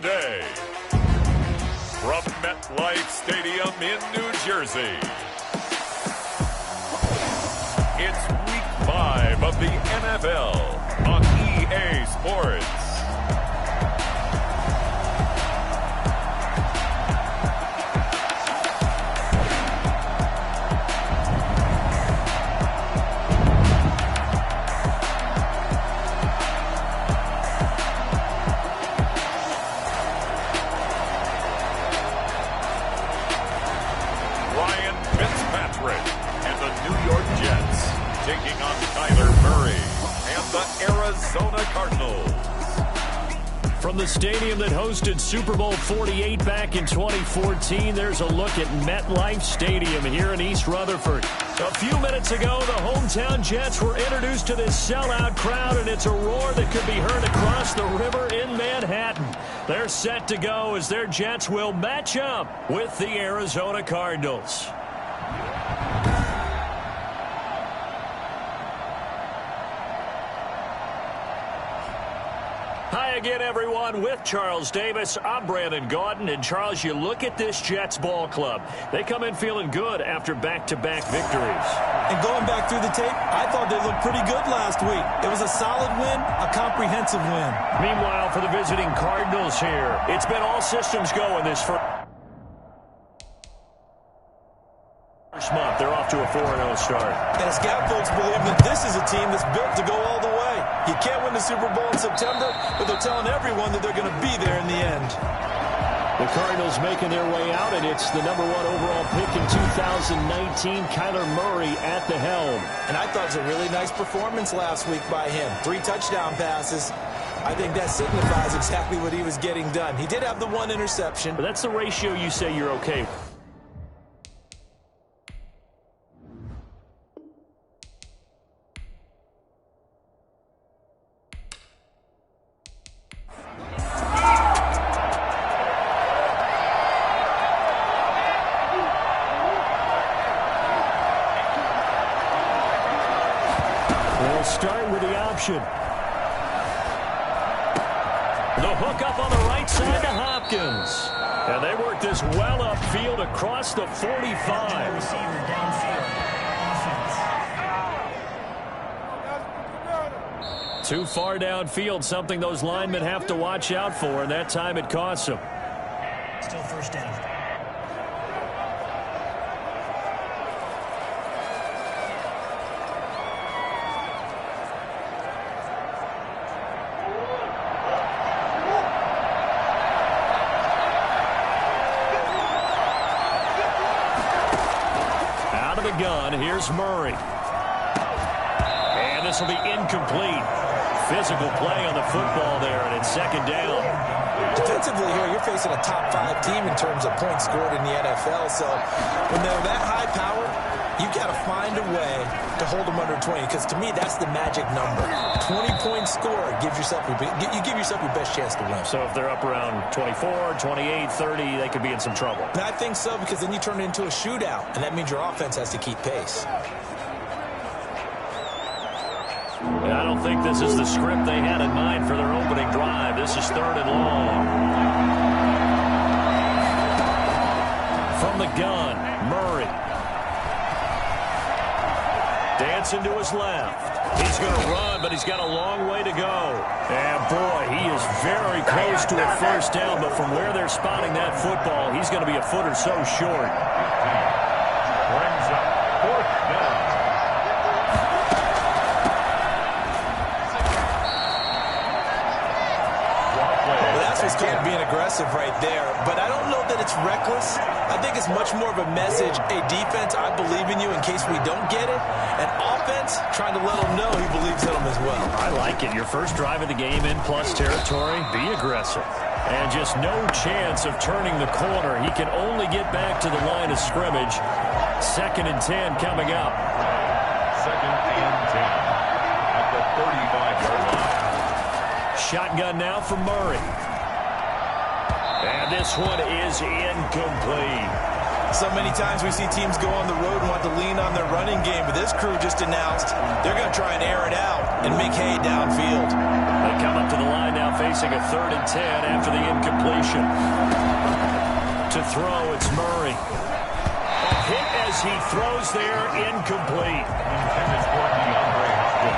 today. From MetLife Stadium in New Jersey, it's Week 5 of the NFL on EA Sports. Taking on Kyler Murray and the Arizona Cardinals. From the stadium that hosted Super Bowl 48 back in 2014, there's a look at MetLife Stadium here in East Rutherford. A few minutes ago, the hometown Jets were introduced to this sellout crowd, and it's a roar that could be heard across the river in Manhattan. They're set to go as their Jets will match up with the Arizona Cardinals. Hi again, everyone. With Charles Davis, I'm Brandon Gaudin. And, Charles, you look at this Jets ball club. They come in feeling good after back-to-back victories. And going back through the tape, I thought they looked pretty good last week. It was a solid win, a comprehensive win. Meanwhile, for the visiting Cardinals here, it's been all systems go in this first month. They're off to a 4-0 start. And scout folks believe that this is a team that's built to go all the way. You can't win the Super Bowl in September, but they're telling everyone that they're going to be there in the end. The Cardinals making their way out, and it's the #1 overall pick in 2019, Kyler Murray at the helm. And I thought it was a really nice performance last week by him. 3 touchdown passes. I think that signifies exactly what he was getting done. He did have the 1 interception. But that's the ratio you say you're okay with. Start with the option. The hook up on the right side to Hopkins. And they work this well upfield across the 45. Too far downfield, something those linemen have to watch out for, and that time it costs them. Still first down. Gun. Here's Murray. And this will be incomplete. Physical play on the football there, and it's 2nd down. Defensively here, you're facing a top 5 team in terms of points scored in the NFL. So when they're that high power, you got to find a way to hold them under 20, because to me, that's the magic number. 20-point score gives yourself you give yourself your best chance to win. So if they're up around 24, 28, 30, they could be in some trouble. And I think so, because then you turn it into a shootout, and that means your offense has to keep pace. And I don't think this is the script they had in mind for their opening drive. This is 3rd and long. From the gun, Murray. Dancing to his left. He's going to run, but he's got a long way to go. And, boy, he is very close to a first down, but from where they're spotting that football, he's going to be a foot or so short. Brings up 4th down. Well, that's what's called being aggressive right there. But I don't know that it's reckless. I think it's much more of a message. A defense, I believe in you in case we don't get it. An offense trying to let them know he believes in them as well. I like it. Your first drive of the game in plus territory, be aggressive. And just no chance of turning the corner. He can only get back to the line of scrimmage. 2nd and 10 coming up. 2nd and 10 at the 35-yard line. Shotgun now for Murray. And this one is incomplete. So many times we see teams go on the road and want to lean on their running game, but this crew just announced they're going to try and air it out and make hay downfield. They come up to the line now facing a 3rd and 10 after the incompletion. To throw, it's Murray. A hit as he throws there, incomplete.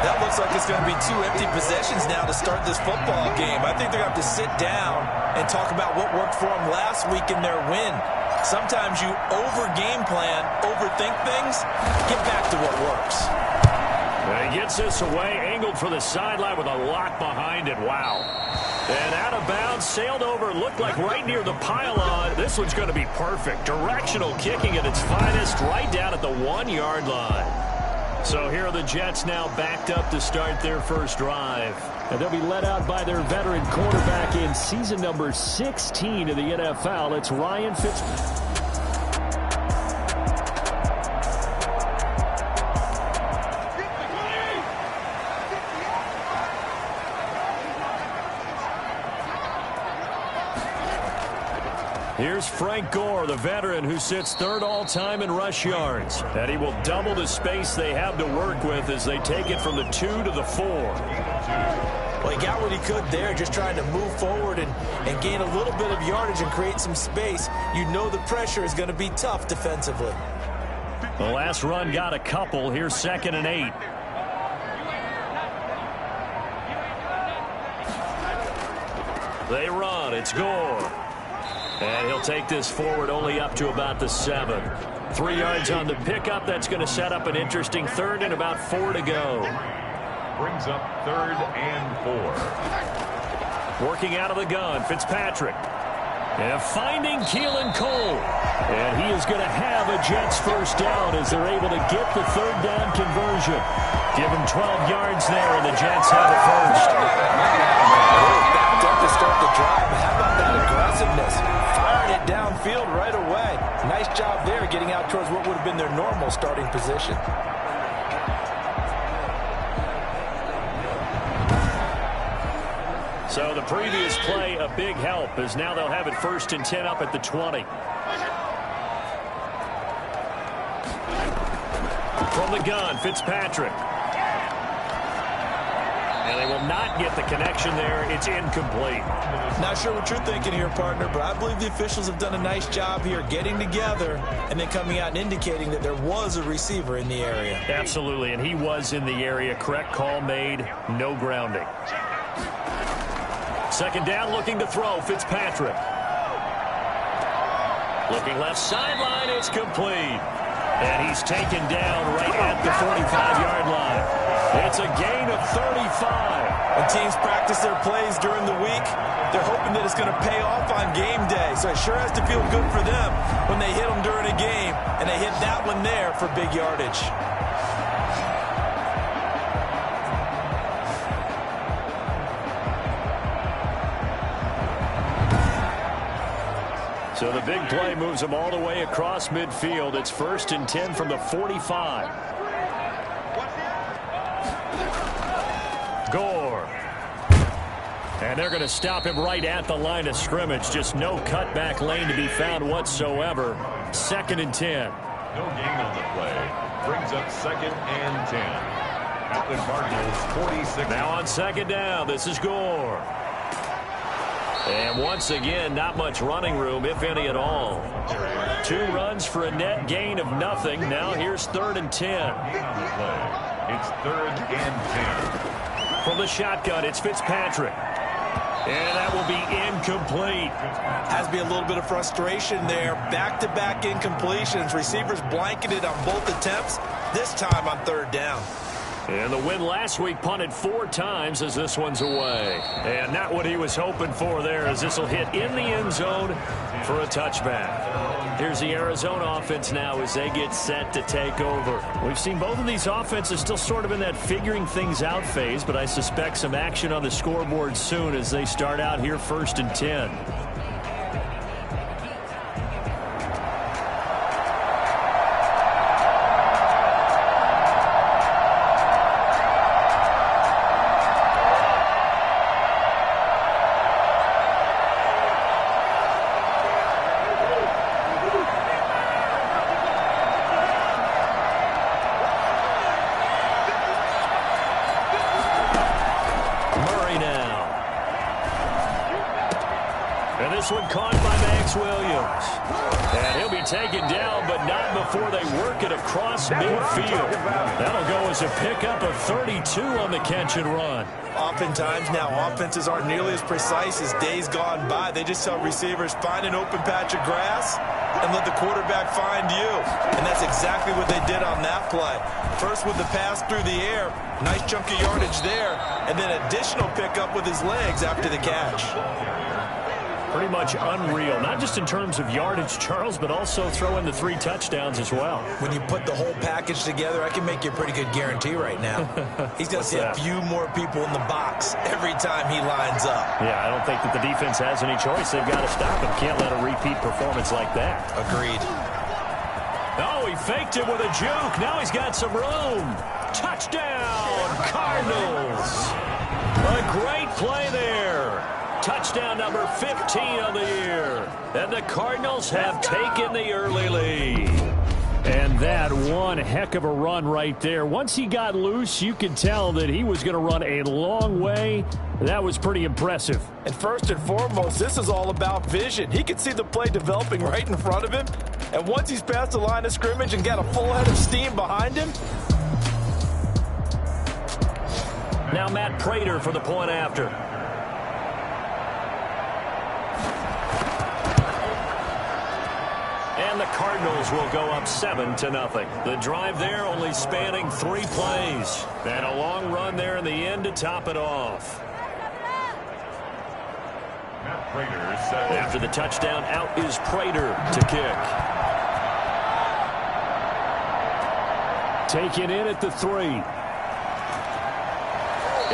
That looks like it's going to be 2 empty possessions now to start this football game. I think they're going to have to sit down and talk about what worked for them last week in their win. Sometimes you over-game plan, overthink things, get back to what works. And he gets this away, angled for the sideline with a lock behind it. Wow. And out of bounds, sailed over, looked like right near the pylon. This one's going to be perfect. Directional kicking at its finest, right down at the 1-yard line. So here are the Jets now backed up to start their first drive. And they'll be led out by their veteran quarterback in season number 16 of the NFL. It's Ryan Fitzpatrick. Here's Frank Gore, the veteran who sits 3rd all-time in rush yards. And he will double the space they have to work with as they take it from the 2 to the 4. Well, he got what he could there, just trying to move forward and gain a little bit of yardage and create some space. You know the pressure is going to be tough defensively. The last run got a couple. Here's 2nd and 8. They run. It's Gore. And he'll take this forward only up to about the 7. 3 yards on the pickup. That's going to set up an interesting 3rd and about 4 to go. Brings up 3rd and 4. Working out of the gun, Fitzpatrick. And finding Keelan Cole. And he is going to have a Jets first down as they're able to get the 3rd down conversion. Give him 12 yards there, and the Jets have it first. Backed up to start the drive. How about that aggressiveness? Firing it downfield right away. Nice job there getting out towards what would have been their normal starting position. So the previous play, a big help, as now they'll have it 1st and 10 up at the 20. From the gun, Fitzpatrick. And they will not get the connection there. It's incomplete. Not sure what you're thinking here, partner, but I believe the officials have done a nice job here getting together and then coming out and indicating that there was a receiver in the area. Absolutely, and he was in the area. Correct call made. No grounding. 2nd down, looking to throw. Fitzpatrick. Looking left sideline. It's complete. And he's taken down right at the 45-yard line. It's a gain of 35. When teams practice their plays during the week, they're hoping that it's going to pay off on game day. So it sure has to feel good for them when they hit them during a game, and they hit that one there for big yardage. So the big play moves them all the way across midfield. It's 1st and 10 from the 45. Gore. And they're going to stop him right at the line of scrimmage. Just no cutback lane to be found whatsoever. 2nd and 10. No gain on the play. Brings up 2nd and 10. At the Cardinals, 46. Now on 2nd down, this is Gore. And once again, not much running room, if any at all. 2 runs for a net gain of nothing. Now here's 3rd and 10. It's 3rd and 10. From the shotgun, it's Fitzpatrick. And that will be incomplete. Has to be a little bit of frustration there. Back-to-back incompletions. Receivers blanketed on both attempts, this time on 3rd down. And the win last week punted 4 times as this one's away. And not what he was hoping for there, as this will hit in the end zone for a touchback. Here's the Arizona offense now as they get set to take over. We've seen both of these offenses still sort of in that figuring things out phase, but I suspect some action on the scoreboard soon as they start out here 1st and 10. this one caught by Max Williams. And he'll be taken down, but not before they work it across midfield. That'll go as a pickup of 32 on the catch and run. Oftentimes now, offenses aren't nearly as precise as days gone by. They just tell receivers, find an open patch of grass and let the quarterback find you. And that's exactly what they did on that play. First with the pass through the air, nice chunk of yardage there, and then additional pickup with his legs after the catch. Pretty much unreal, not just in terms of yardage, Charles, but also throw in the 3 touchdowns as well. When you put the whole package together, I can make you a pretty good guarantee right now. He's going to see a few more people in the box every time he lines up. Yeah, I don't think that the defense has any choice. They've got to stop him. Can't let a repeat performance like that. Agreed. Oh, he faked it with a juke. Now he's got some room. Touchdown, Cardinals. A great play there. Touchdown number 15 on the year. And the Cardinals have taken the early lead. And that one heck of a run right there. Once he got loose, you could tell that he was going to run a long way. That was pretty impressive. And first and foremost, this is all about vision. He could see the play developing right in front of him. And once he's past the line of scrimmage and got a full head of steam behind him. Now Matt Prater for the point after. And the Cardinals will go up 7-0. The drive there only spanning 3 plays. And a long run there in the end to top it off. After the touchdown, out is Prater to kick. Taken in at the 3.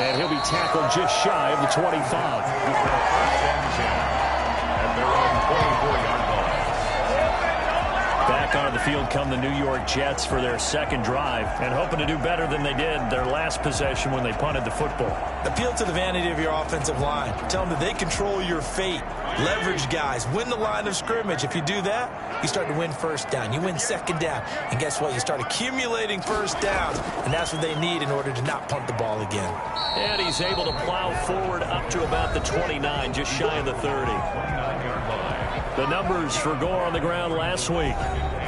And he'll be tackled just shy of the 25. At their own 24-yard line. Back onto the field come the New York Jets for their second drive, and hoping to do better than they did their last possession when they punted the football. Appeal to the vanity of your offensive line. Tell them that they control your fate. Leverage guys. Win the line of scrimmage. If you do that, you start to win first down. You win second down. And guess what? You start accumulating first downs, and that's what they need in order to not punt the ball again. And he's able to plow forward up to about the 29, just shy of the 30. The numbers for Gore on the ground last week.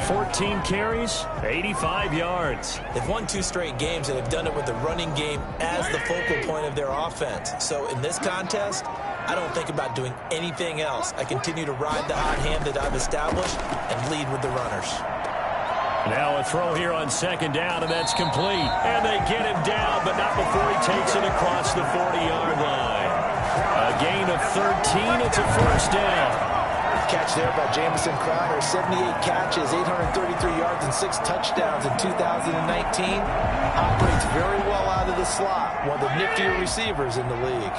14 carries, 85 yards. They've won 2 straight games, and they've done it with the running game as the focal point of their offense. So in this contest, I don't think about doing anything else. I continue to ride the hot hand that I've established and lead with the runners. Now a throw here on second down, and that's complete. And they get him down, but not before he takes it across the 40-yard line. A gain of 13. It's a first down. Catch there by Jamison Crowder. 78 catches, 833 yards, and 6 touchdowns in 2019. Operates very well out of the slot. One of the niftier receivers in the league.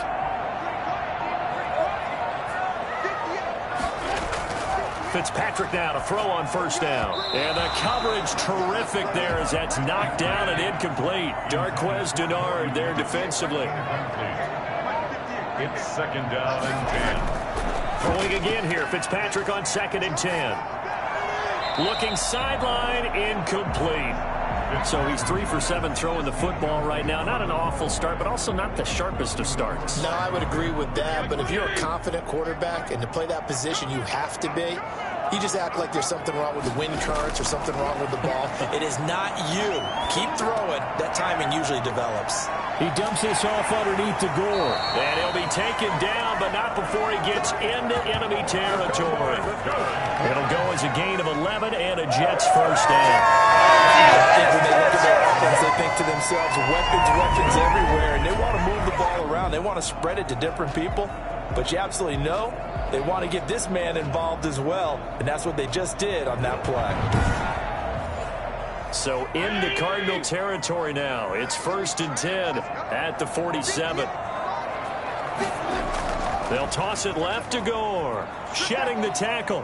Fitzpatrick now to throw on first down. And the coverage terrific there as that's knocked down and incomplete. Darquez Denard there defensively. It's second down and 10. Throwing again here. Fitzpatrick on 2nd and 10. Looking sideline, incomplete. So he's 3 for 7 throwing the football right now. Not an awful start, but also not the sharpest of starts. No, I would agree with that. But if you're a confident quarterback and to play that position, you have to be. You just act like there's something wrong with the wind currents or something wrong with the ball. It is not you. Keep throwing. That timing usually develops. He dumps this off underneath the Gore. And he'll be taken down, but not before he gets into enemy territory. It'll go as a gain of 11 and a Jets first down. I think when they look at their offense, they think to themselves, weapons everywhere, and they want to move the ball around. They want to spread it to different people. But you absolutely know they want to get this man involved as well, and that's what they just did on that play. So into Cardinal territory now. It's 1st and 10 at the 47. They'll toss it left to Gore. Shedding the tackle.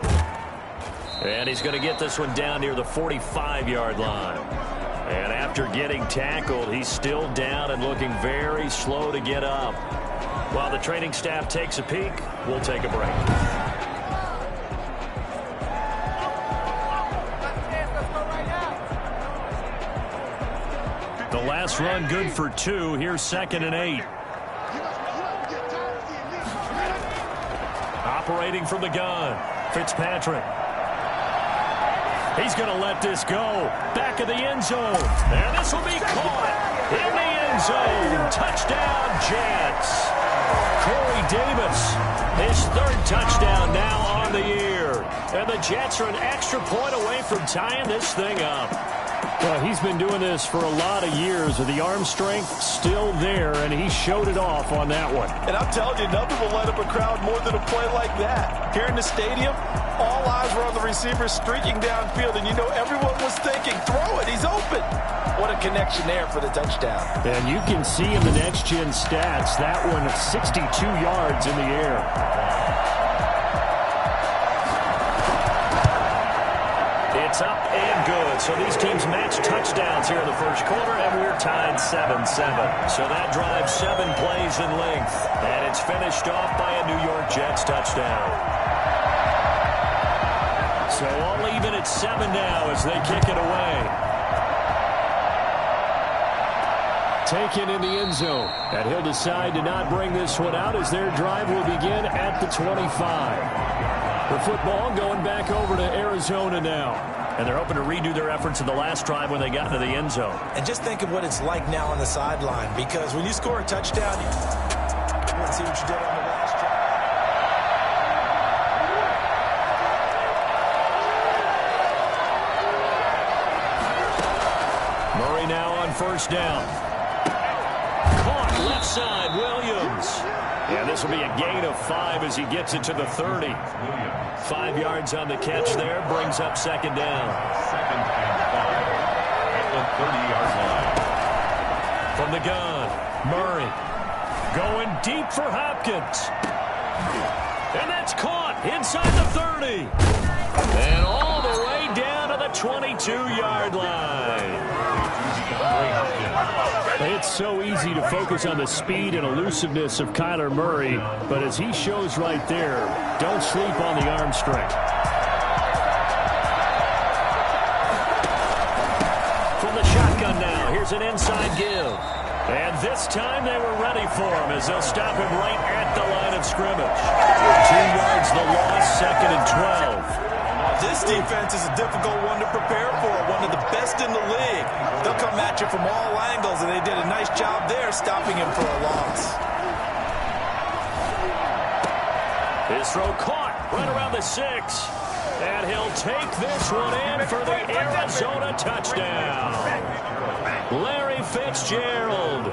And he's going to get this one down near the 45-yard line. And after getting tackled, he's still down and looking very slow to get up. While the training staff takes a peek, we'll take a break. The last run good for 2. Here's 2nd and 8. Operating from the gun, Fitzpatrick. He's going to let this go. Back of the end zone. And this will be caught in the end zone. Touchdown, Jets. Corey Davis, his third touchdown now on the year. And the Jets are an extra point away from tying this thing up. Well, he's been doing this for a lot of years with the arm strength still there, and he showed it off on that one. And I'm telling you, nothing will light up a crowd more than a play like that. Here in the stadium, all eyes were on the receiver streaking downfield, and you know everyone was thinking, throw it, he's open. What a connection there for the touchdown. And you can see in the next-gen stats, that one 62 yards in the air. It's up and good. So these teams match touchdowns here in the first quarter, and we're tied 7-7. So that drives 7 plays in length. And it's finished off by a New York Jets touchdown. So all even at 7 now as they kick it away. Taken in the end zone. And he'll decide to not bring this one out as their drive will begin at the 25. The football going back over to Arizona now. And they're hoping to redo their efforts in the last drive when they got into the end zone. And just think of what it's like now on the sideline, because when you score a touchdown, let's see what you did on the last drive. Murray now on first down. Caught left side, Williams. Yeah, this will be a gain of 5 as he gets it to the 30. 5 yards on the catch there, brings up second down. Second and 5 at the 30-yard line. From the gun, Murray going deep for Hopkins. And that's caught inside the 30. And all the way down to the 22-yard line. It's so easy to focus on the speed and elusiveness of Kyler Murray, but as he shows right there, don't sleep on the arm strength. From the shotgun now, here's an inside give. And this time they were ready for him as they'll stop him right at the line of scrimmage. 2 yards the loss, second and 12. This defense is a difficult one to prepare for, one of the best in the league. They'll come at you from all angles, and they did a nice job there stopping him for a loss. His throw caught right around the 6. And he'll take this one in for the Arizona touchdown. Larry Fitzgerald,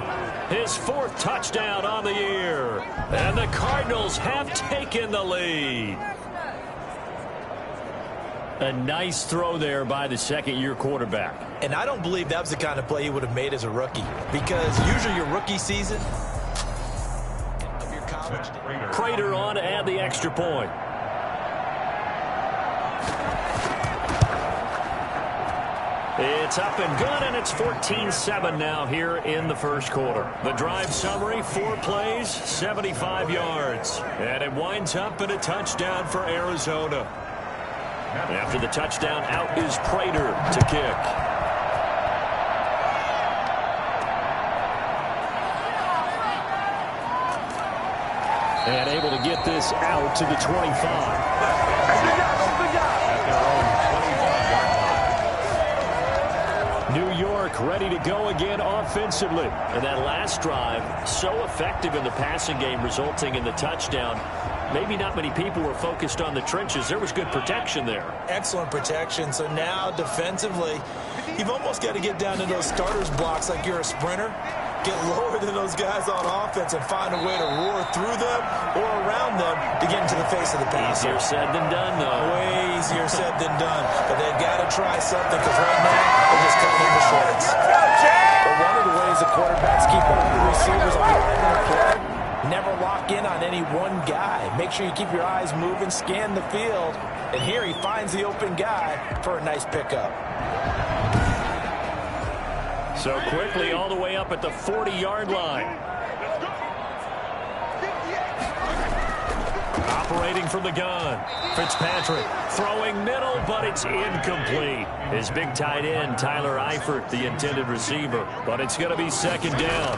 his 4th touchdown on the year. And the Cardinals have taken the lead. A nice throw there by the second-year quarterback. And I don't believe that was the kind of play he would have made as a rookie, because usually your rookie season of your college. Prater on to add the extra point. It's up and good, and it's 14-7 now here in the first quarter. The drive summary, 4 plays, 75 yards. And it winds up in a touchdown for Arizona. After the touchdown, out is Prater to kick. And able to get this out to the 25. New York ready to go again offensively. And that last drive, so effective in the passing game, resulting in the touchdown. Maybe not many people were focused on the trenches. There was good protection there. Excellent protection. So now defensively, you've almost got to get down to those starters blocks like you're a sprinter. Get lower than those guys on offense and find a way to roar through them or around them to get into the face of the passer. Easier said than done, though. Way easier said than done. But they've got to try something, because right now they're just cutting into shreds. But one of the ways the quarterbacks keep all the receivers on the line of play, never lock in on any one guy. Make sure you keep your eyes moving, scan the field. And here he finds the open guy for a nice pickup. So quickly all the way up at the 40-yard line. Operating from the gun. Fitzpatrick throwing middle, but it's incomplete. His big tight end, Tyler Eifert, the intended receiver. But it's going to be second down.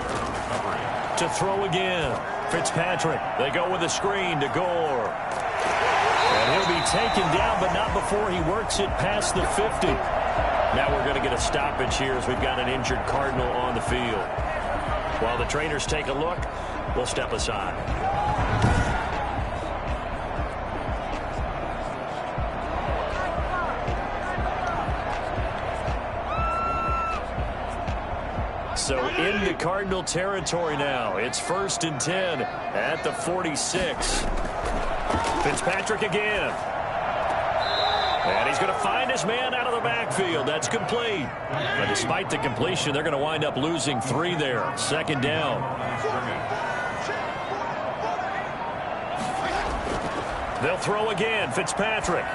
To throw again. Fitzpatrick. They go with a screen to Gore. He'll be taken down, but not before he works it past the 50. Now we're going to get a stoppage here as we've got an injured Cardinal on the field. While the trainers take a look, we'll step aside. So into Cardinal territory now. It's 1st and 10 at the 46. Fitzpatrick again. And he's going to find his man out of the backfield. That's complete. But despite the completion, they're going to wind up losing 3 there. 2nd down. They'll throw again. Fitzpatrick.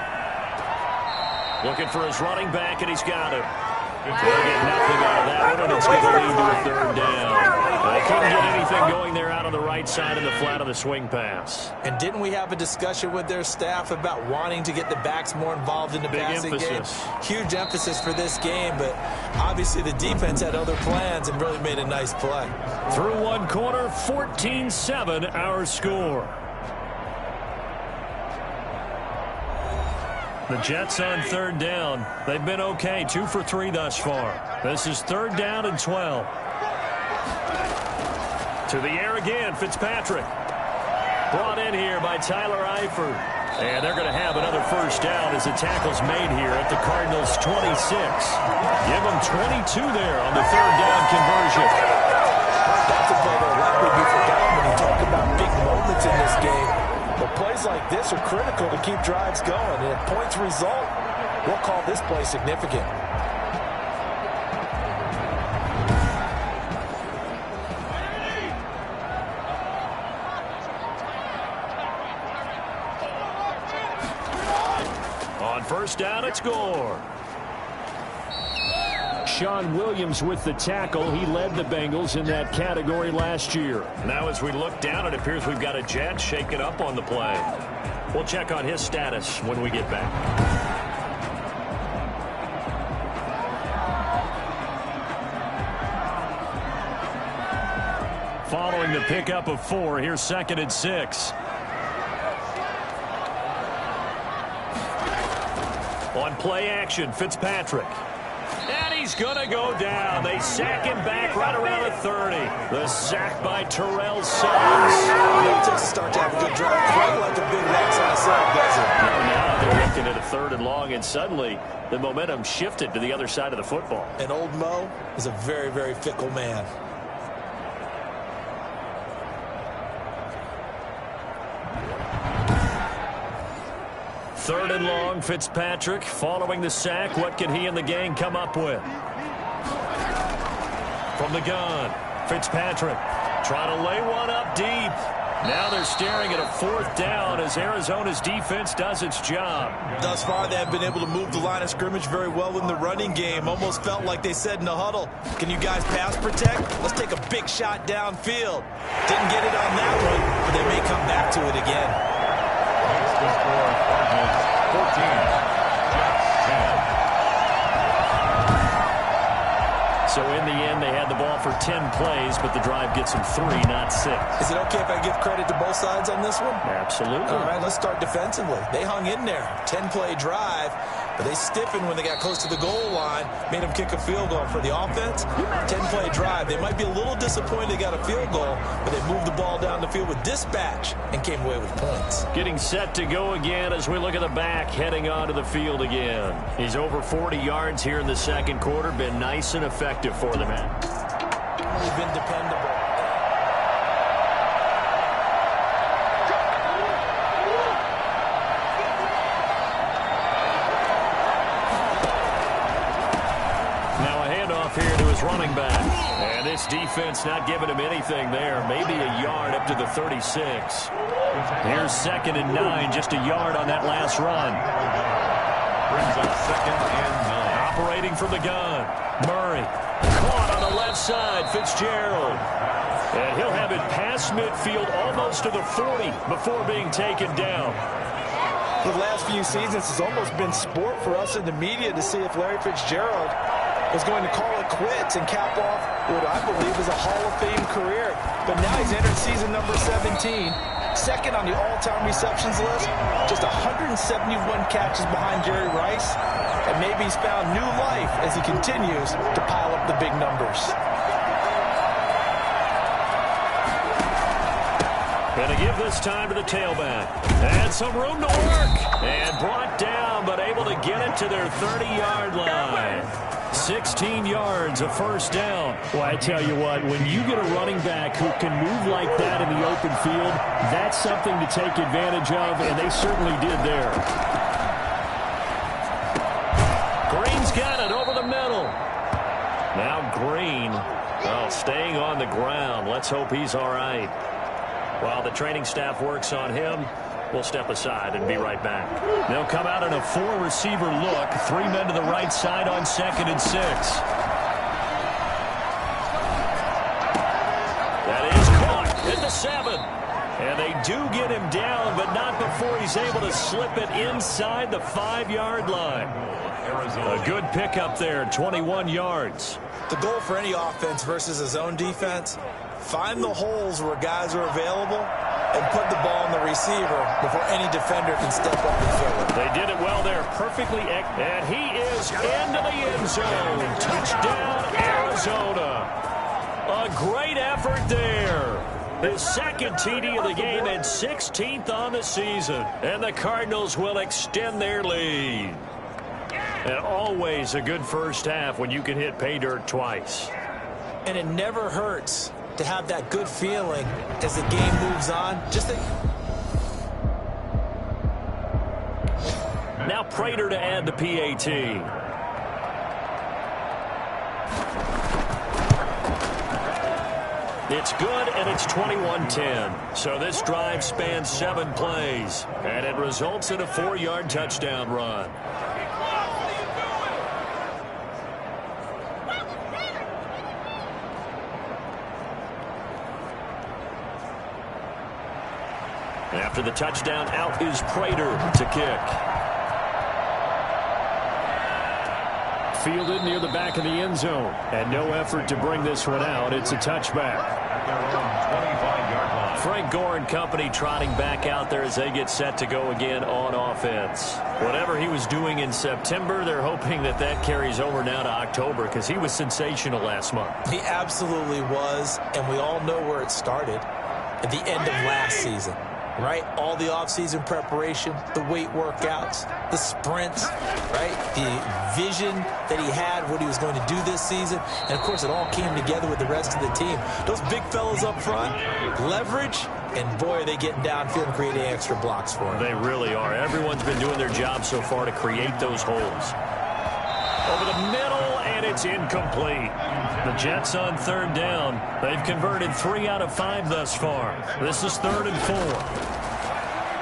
Looking for his running back, and he's got it. They'll get nothing out of that one, and it's going to lead to a 3rd down. They couldn't get anything going there out on the right side of the flat of the swing pass. And didn't we have a discussion with their staff about wanting to get the backs more involved in the passing game? Huge emphasis for this game, but obviously the defense had other plans and really made a nice play. Through one quarter, 14-7 our score. The Jets on 3rd down. They've been okay, 2 for 3 thus far. This is 3rd down and 12. To the air again, Fitzpatrick. Brought in here by Tyler Eifert. And they're going to have another 1st down as the tackle's made here at the Cardinals' 26. Give them 22 there on the 3rd down conversion. That's a play that will likely be forgotten when you talk about big moments in this game. But plays like this are critical to keep drives going. And if points result, we'll call this play significant. On 1st down, it's Gore. Sean Williams with the tackle. He led the Bengals in that category last year. Now as we look down, it appears we've got a Jet shaken up on the play. We'll check on his status when we get back. Following the pickup of 4, here's 2nd and 6. On play action, Fitzpatrick. And he's going to go down. They sack him back right around the 30. The sack by Terrell Suggs. It takes a start to have a good drive. Quite like a big Rex on the side, does it? Now they're looking at a 3rd and long, and suddenly the momentum shifted to the other side of the football. And old Mo is a very, very fickle man. 3rd and long, Fitzpatrick following the sack. What can he and the gang come up with? From the gun, Fitzpatrick trying to lay one up deep. Now they're staring at a 4th down as Arizona's defense does its job. Thus far, they have been able to move the line of scrimmage very well in the running game. Almost felt like they said in the huddle, can you guys pass protect? Let's take a big shot downfield. Didn't get it on that one, but they may come back to it again. Makes the score Cardinals 14, Jets 10. So in the end, they had the ball for 10 plays, but the drive gets them 3, not 6. Is it okay if I give credit to both sides on this one? Absolutely. All right, let's start defensively. They hung in there. 10-play drive, but they stiffened when they got close to the goal line, made them kick a field goal. For the offense, 10-play drive. They might be a little disappointed they got a field goal, but they moved the ball down the field with dispatch and came away with points. Getting set to go again as we look at the back heading onto the field again. He's over 40 yards here in the 2nd quarter. Been nice and effective for the man. He's been dependable. Now a handoff here to his running back. And this defense not giving him anything there. Maybe a yard up to the 36. Here's 2nd and 9, just a yard on that last run. Brings up 2nd and 9. Operating from the gun, Murray. Caught on the left side, Fitzgerald. And he'll have it past midfield almost to the 40 before being taken down. For the last few seasons, it's almost been sport for us in the media to see if Larry Fitzgerald was going to call it quits and cap off what I believe is a Hall of Fame career. But now he's entered season number 17. Second on the all-time receptions list, just 171 catches behind Jerry Rice, and maybe he's found new life as he continues to pile up the big numbers. Going to give this time to the tailback. And some room to work. And brought down, but able to get it to their 30-yard line. 16 yards, a first down. Well, I tell you what, when you get a running back who can move like that in the open field, that's something to take advantage of, and they certainly did there. Green's got it over the middle. Now Green, well, staying on the ground. Let's hope he's all right. While the training staff works on him, we'll step aside and be right back. They'll come out in a 4-receiver look. 3 men to the right side on 2nd and 6. That is caught at the 7. And they do get him down, but not before he's able to slip it inside the 5-yard line. A good pickup there, 21 yards. The goal for any offense versus a zone defense, find the holes where guys are available and put the ball on the receiver before any defender can step up and fill it. They did it well there, perfectly. And he is into the end zone. Touchdown, Arizona. A great effort there. His second TD of the game and 16th on the season. And the Cardinals will extend their lead. And always a good first half when you can hit pay dirt twice. And it never hurts to have that good feeling as the game moves on. Now Prater to add the PAT. It's good, and it's 21-10. So this drive spans 7 plays, and it results in a 4-yard touchdown run. After the touchdown, out is Prater to kick. Fielded near the back of the end zone. And no effort to bring this one out. It's a touchback. Frank Gore and company trotting back out there as they get set to go again on offense. Whatever he was doing in September, they're hoping that that carries over now to October because he was sensational last month. He absolutely was, and we all know where it started at the end of last season. Right? All the offseason preparation, the weight workouts, the sprints, right? The vision that he had, what he was going to do this season. And, of course, it all came together with the rest of the team. Those big fellas up front, leverage, and, boy, are they getting downfield and creating extra blocks for him. They really are. Everyone's been doing their job so far to create those holes. Over the middle, and it's incomplete. The Jets on 3rd down. They've converted 3 out of 5 thus far. This is 3rd and 4.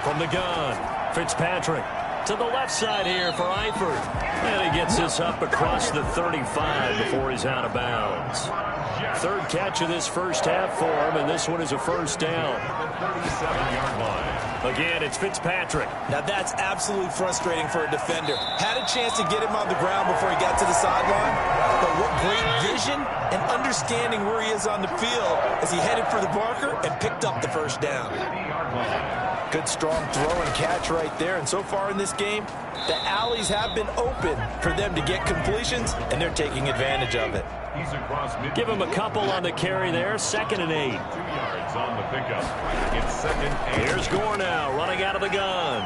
From the gun, Fitzpatrick to the left side here for Eifert. And he gets this up across the 35 before he's out of bounds. 3rd catch of this first half for him, and this one is a first down. 37-yard line. Again, it's Fitzpatrick. Now, that's absolutely frustrating for a defender. Had a chance to get him on the ground before he got to the sideline, but what great vision and understanding where he is on the field as he headed for the marker and picked up the first down. Good strong throw and catch right there. And so far in this game, the alleys have been open for them to get completions, and they're taking advantage of it. Give him a couple on the carry there. 2nd and 8. 2 yards on the pickup. It's 2nd and 8. Here's Gore now running out of the gun.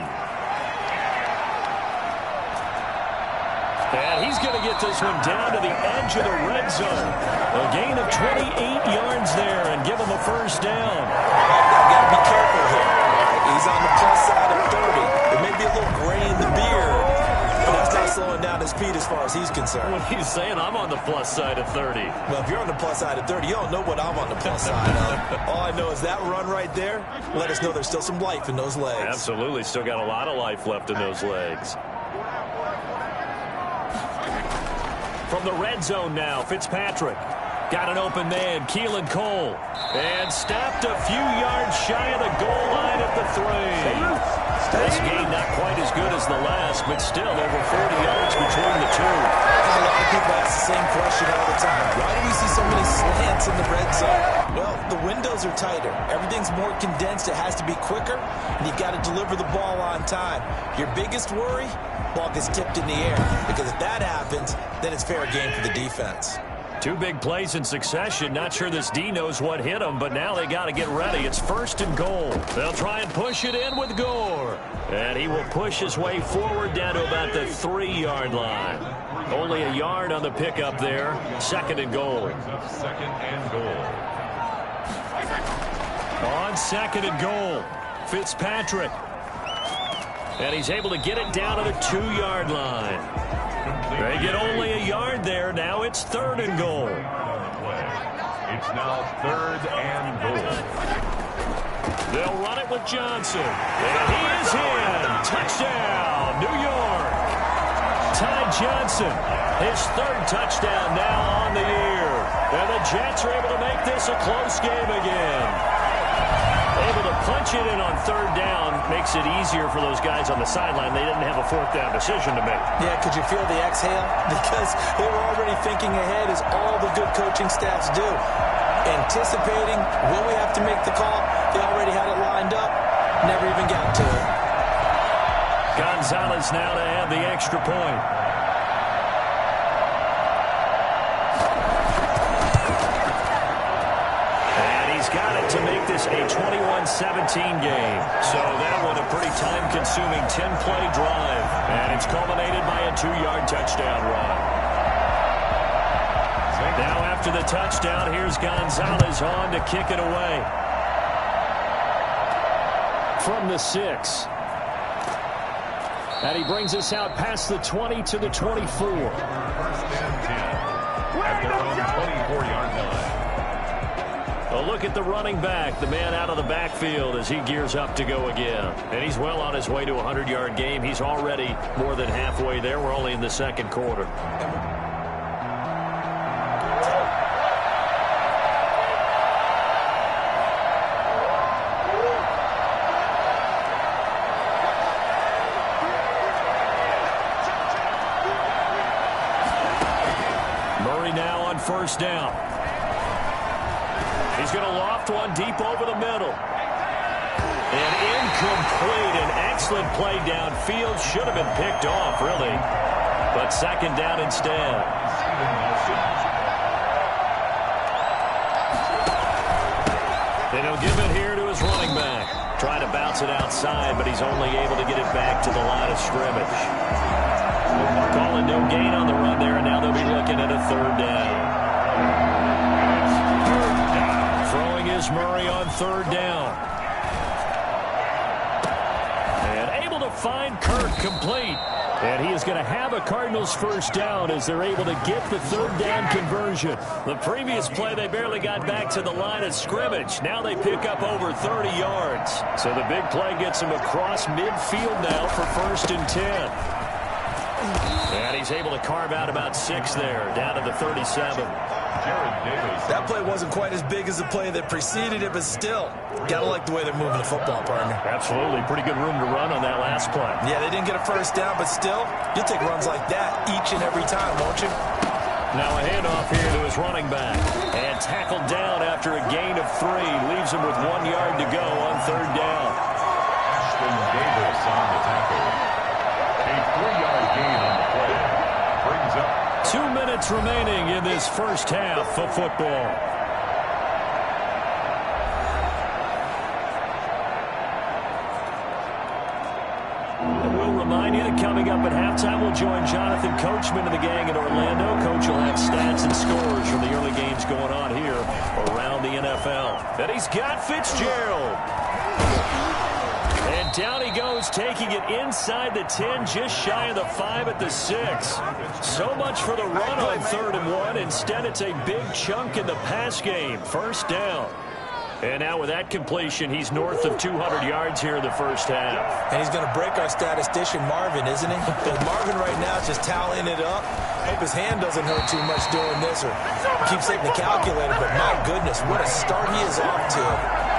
And he's going to get this one down to the edge of the red zone. A gain of 28 yards there and give him a first down. Got to be careful here. He's on the plus side of 30. There may be a little gray in the beard, but that's not slowing down his speed as far as he's concerned. What he's saying, I'm on the plus side of 30. Well, if you're on the plus side of 30, you don't know what I'm on the plus side of. All I know is that run right there let us know there's still some life in those legs. Absolutely. Still got a lot of life left in those legs. From the red zone now, Fitzpatrick. Got an open man, Keelan Cole. And stopped a few yards shy of the goal line at the 3. This game not quite as good as the last, but still over 40 yards between the two. A lot of people ask the same question all the time. Why do we see so many slants in the red zone? Well, the windows are tighter. Everything's more condensed. It has to be quicker, and you've got to deliver the ball on time. Your biggest worry, ball gets tipped in the air, because if that happens, then it's fair game for the defense. Two big plays in succession. Not sure this D knows what hit him, but now they got to get ready. It's 1st and goal. They'll try and push it in with Gore. And he will push his way forward down to about the 3-yard line. Only a yard on the pickup there. 2nd and goal. 2nd and goal. On 2nd and goal, Fitzpatrick. And he's able to get it down to the 2-yard line. They get only a yard there. Now it's 3rd and goal. It's now 3rd and goal. They'll run it with Johnson. And he is in. Touchdown, New York. Ty Johnson, his 3rd touchdown now on the year. And the Jets are able to make this a close game again. Able to punch it in on 3rd down makes it easier for those guys on the sideline. They didn't have a 4th down decision to make. Yeah, could you feel the exhale? Because they were already thinking ahead, as all the good coaching staffs do. Anticipating, will we have to make the call? They already had it lined up. Never even got to it. Gonzalez now to have the extra point. Got it to make this a 21-17 game. So that one a pretty time-consuming 10-play drive. And it's culminated by a 2-yard touchdown run. Now after the touchdown, here's Gonzalez on to kick it away. From the 6. And he brings us out past the 20 to the 24. 1st and 10 at their own 24-yard line. A look at the running back, the man out of the backfield as he gears up to go again. And he's well on his way to a 100-yard game. He's already more than halfway there. We're only in the 2nd quarter. Murray now on 1st down. He's going to loft one deep over the middle. And incomplete. An excellent play downfield. Should have been picked off, really. But 2nd down instead. And he'll give it here to his running back. Trying to bounce it outside, but he's only able to get it back to the line of scrimmage. Calling no gain on the run there, and now they'll be looking at a 3rd down. Is Murray on 3rd down. And able to find Kirk complete. And he is going to have a Cardinals 1st down as they're able to get the 3rd down conversion. The previous play, they barely got back to the line of scrimmage. Now they pick up over 30 yards. So the big play gets them across midfield now for 1st and 10. And he's able to carve out about 6 there, down to the 37. That play wasn't quite as big as the play that preceded it, but still, got to like the way they're moving the football, partner. Absolutely. Pretty good room to run on that last play. Yeah, they didn't get a 1st down, but still, you'll take runs like that each and every time, won't you? Now a handoff here to his running back. And tackled down after a gain of 3. Leaves him with 1 yard to go on 3rd down. Ashton Davis on the tackle. A 3-yard gain on the play. Brings up 2 minutes remaining in this 1st half of football. And we'll remind you that coming up at halftime, we'll join Jonathan Coachman and the gang in Orlando. Coach will have stats and scores from the early games going on here around the NFL. And he's got Fitzgerald. And down he goes, taking it inside the 10, just shy of the 5 at the 6. So much for the run on 3rd and 1. Instead, it's a big chunk in the pass game. 1st down. And now with that completion, he's north of 200 yards here in the 1st half. And he's going to break our statistician, Marvin, isn't he? Because Marvin right now is just tallying it up. Hope his hand doesn't hurt too much doing this or keeps hitting the calculator. But my goodness, what a start he is off to.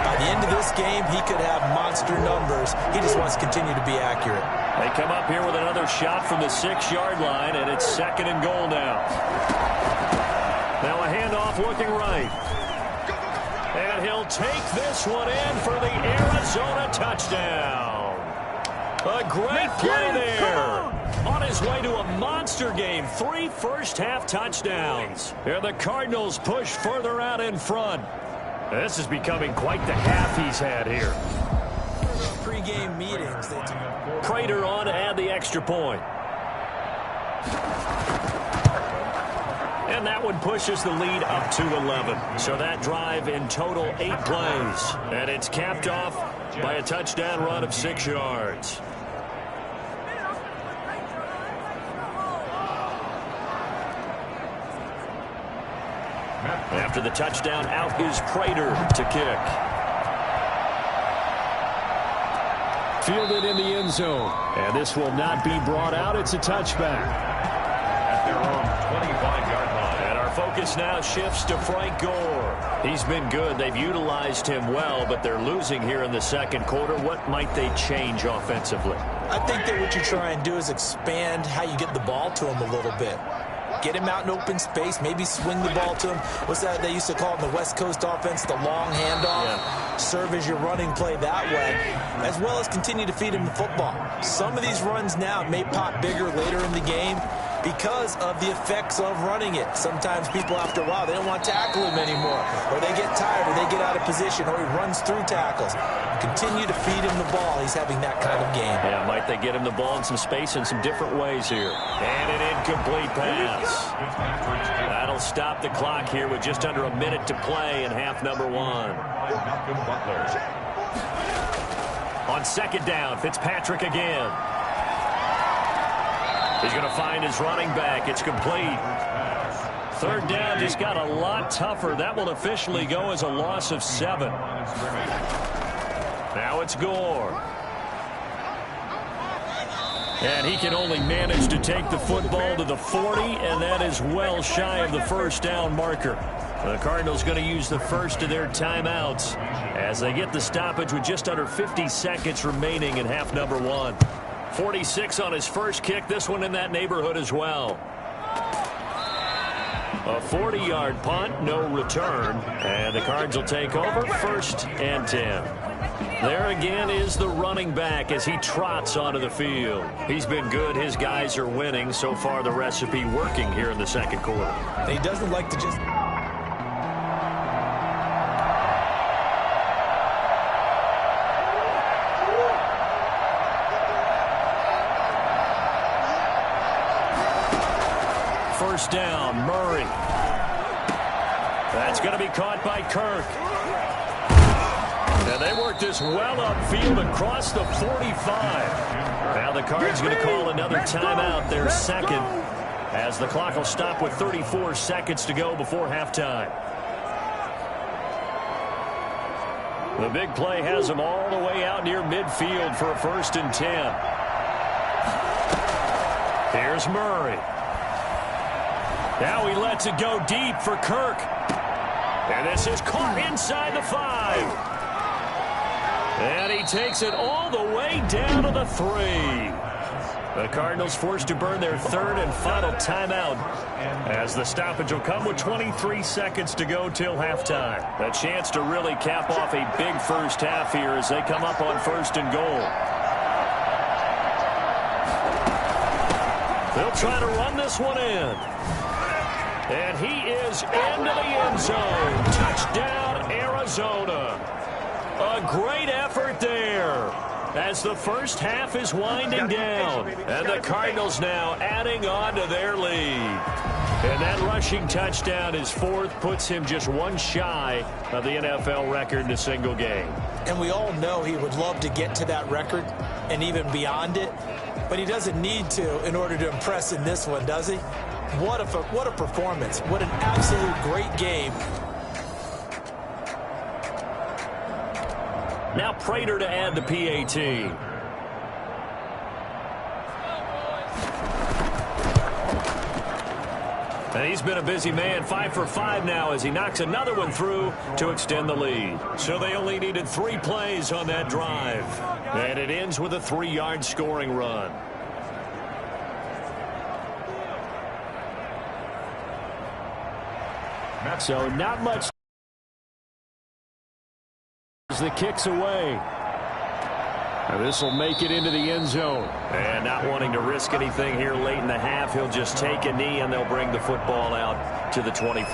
By the end of this game, he could have monster numbers. He just wants to continue to be accurate. They come up here with another shot from the 6-yard line, and it's 2nd and goal now. Now a handoff looking right. And he'll take this one in for the Arizona touchdown. A great play there. On his way to a monster game, 3 first-half touchdowns. And the Cardinals push further out in front. This is becoming quite the half he's had here. Pre-game meetings. Prater on to add the extra point. And that one pushes the lead up to 11. So that drive in total 8 plays. And it's capped off by a touchdown run of 6 yards. After the touchdown, out is Prater to kick. Fielded in the end zone. And this will not be brought out. It's a touchback. At their own 25-yard line. And our focus now shifts to Frank Gore. He's been good. They've utilized him well, but they're losing here in the second quarter. What might they change offensively? I think that what you try and do is expand how you get the ball to him a little bit. Get him out in open space, maybe swing the ball to him. What's that they used to call in the West Coast offense, the long handoff? Yeah. Serve as your running play that way, as well as continue to feed him the football. Some of these runs now may pop bigger later in the game because of the effects of running it. Sometimes people, after a while, they don't want to tackle him anymore, or they get tired, or they get out of position, or he runs through tackles. Continue to feed him the ball. He's having that kind of game. Yeah, might they get him the ball in some space in some different ways here. And an incomplete pass. That'll stop the clock here with just under a minute to play in half number 1. On second down, Fitzpatrick again. He's going to find his running back. It's complete. Third down just got a lot tougher. That will officially go as a loss of 7. Now it's Gore. And he can only manage to take the football to the 40, and that is well shy of the first down marker. The Cardinals going to use the first of their timeouts as they get the stoppage with just under 50 seconds remaining in half number 1. 46 on his first kick. This one in that neighborhood as well. A 40-yard punt, no return. And the Cards will take over, 1st and 10. There again is the running back as he trots onto the field. He's been good. His guys are winning. So far, the recipe working here in the second quarter. He doesn't like to just... First down, Murray. That's going to be caught by Kirk. And they work this well upfield across the 45. Now the Cards going to call another timeout, their second, as the clock will stop with 34 seconds to go before halftime. The big play has them all the way out near midfield for a 1st and 10. Here's Murray. Now he lets it go deep for Kirk. And this is caught inside the 5. And he takes it all the way down to the 3. The Cardinals forced to burn their 3rd and final timeout as the stoppage will come with 23 seconds to go till halftime. A chance to really cap off a big first half here as they come up on 1st and goal. They'll try to run this one in. And he is into the end zone. Touchdown, Arizona. A great effort there as the first half is winding down. And the Cardinals now adding on to their lead. And that rushing touchdown, his 4th, puts him just one shy of the NFL record in a single game. And we all know he would love to get to that record and even beyond it. But he doesn't need to in order to impress in this one, does he? What a performance. What an absolute great game. Now Prater to add the PAT. And he's been a busy man, 5 for 5 now as he knocks another one through to extend the lead. So they only needed 3 plays on that drive. And it ends with a 3-yard scoring run. So not much as the kick's away. And this will make it into the end zone. And not wanting to risk anything here late in the half, he'll just take a knee and they'll bring the football out to the 25.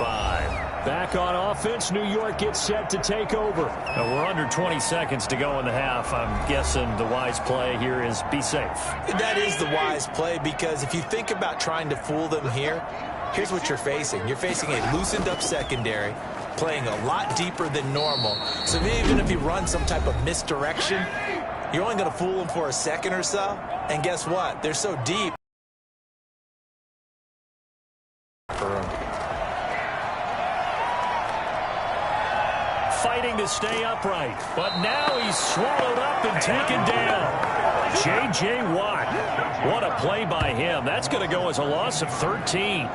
Back on offense, New York gets set to take over. We're under 20 seconds to go in the half. I'm guessing the wise play here is be safe. That is the wise play, because if you think about trying to fool them here, here's what you're facing. You're facing a loosened up secondary, playing a lot deeper than normal. So even if you run some type of misdirection, you're only going to fool them for a second or so. And guess what? They're so deep. Fighting to stay upright, but now he's swallowed up and taken down. J.J. Watt. What a play by him. That's going to go as a loss of 13.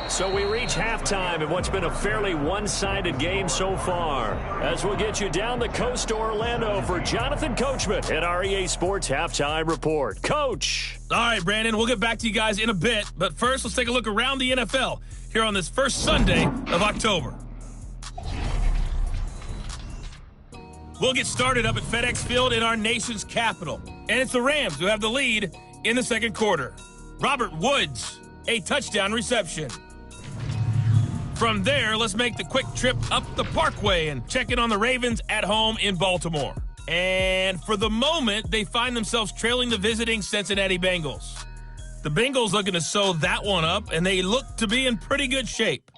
So we reach halftime in what's been a fairly one-sided game so far. As we'll get you down the coast to Orlando for Jonathan Coachman at our EA Sports Halftime Report. Coach! All right, Brandon, we'll get back to you guys in a bit. But first, let's take a look around the NFL here on this first Sunday of October. We'll get started up at FedEx Field in our nation's capital. And it's the Rams who have the lead in the second quarter. Robert Woods, a touchdown reception. From there, let's make the quick trip up the Parkway and check in on the Ravens at home in Baltimore. And for the moment, they find themselves trailing the visiting Cincinnati Bengals. The Bengals looking to sew that one up, and they look to be in pretty good shape.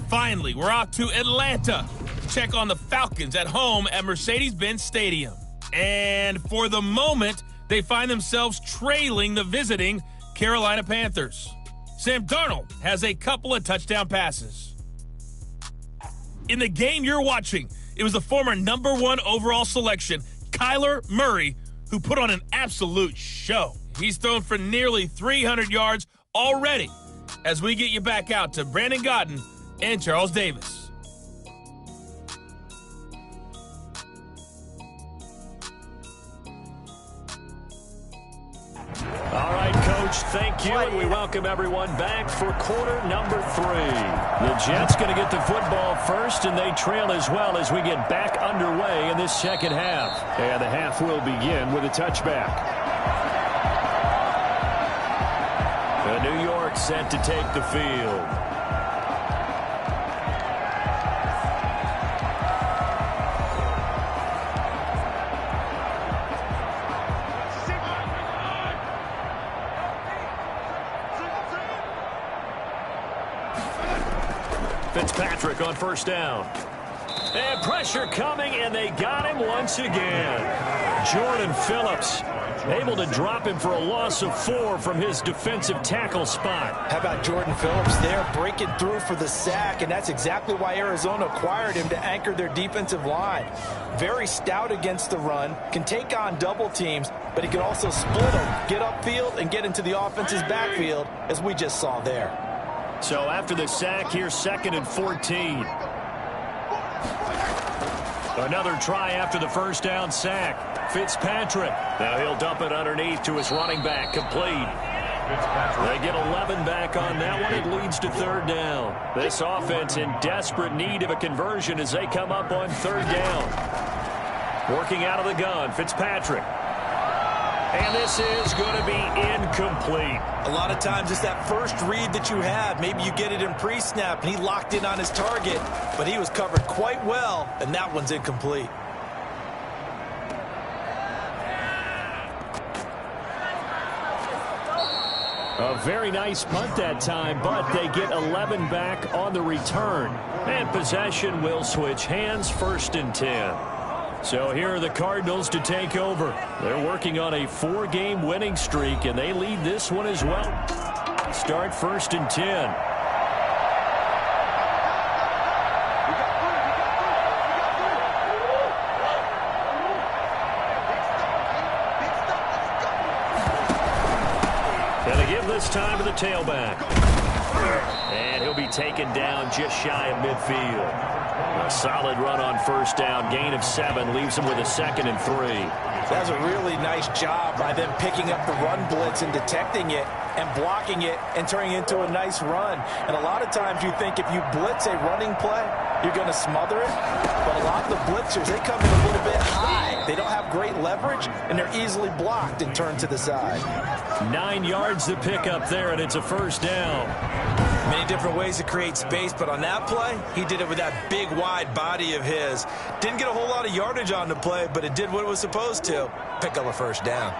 Finally, we're off to Atlanta to check on the Falcons at home at Mercedes-Benz Stadium. And for the moment, they find themselves trailing the visiting Carolina Panthers. Sam Darnold has a couple of touchdown passes. In the game you're watching, it was the former #1 overall selection, Kyler Murray, who put on an absolute show. He's thrown for nearly 300 yards already as we get you back out to Brandon Godden and Charles Davis. All right, Coach, thank you, and we welcome everyone back for quarter number 3. The Jets going to get the football first, and they trail as well as we get back underway in this second half. And the half will begin with a touchback. New York set to take the field. Fitzpatrick on first down. And pressure coming, and they got him once again. Jordan Phillips able to drop him for a loss of 4 from his defensive tackle spot. How about Jordan Phillips there breaking through for the sack, and that's exactly why Arizona acquired him, to anchor their defensive line. Very stout against the run, can take on double teams, but he can also split them, get upfield, and get into the offense's backfield, as we just saw there. So after the sack, here's 2nd and 14. Another try after the first down sack. Fitzpatrick. Now he'll dump it underneath to his running back. Complete. They get 11 back on that one. It leads to 3rd down. This offense in desperate need of a conversion as they come up on 3rd down. Working out of the gun, Fitzpatrick. And this is going to be incomplete. A lot of times it's that first read that you have. Maybe you get it in pre-snap, and he locked in on his target, but he was covered quite well, and that one's incomplete. A very nice punt that time, but they get 11 back on the return. And possession will switch hands, 1st and 10. So here are the Cardinals to take over. They're working on a 4-game winning streak, and they lead this one as well. Start 1st and 10. And they give this time to the tailback. And he'll be taken down just shy of midfield. A solid run on first down. Gain of 7 leaves him with a 2nd and 3. That's a really nice job by them picking up the run blitz and detecting it and blocking it and turning it into a nice run. And a lot of times you think if you blitz a running play, you're going to smother it. But a lot of the blitzers, they come in a little bit high. They don't have great leverage, and they're easily blocked and turned to the side. 9 yards to pick up there, and it's a first down. Many different ways to create space, but on that play, he did it with that big, wide body of his. Didn't get a whole lot of yardage on the play, but it did what it was supposed to. Pick up a first down.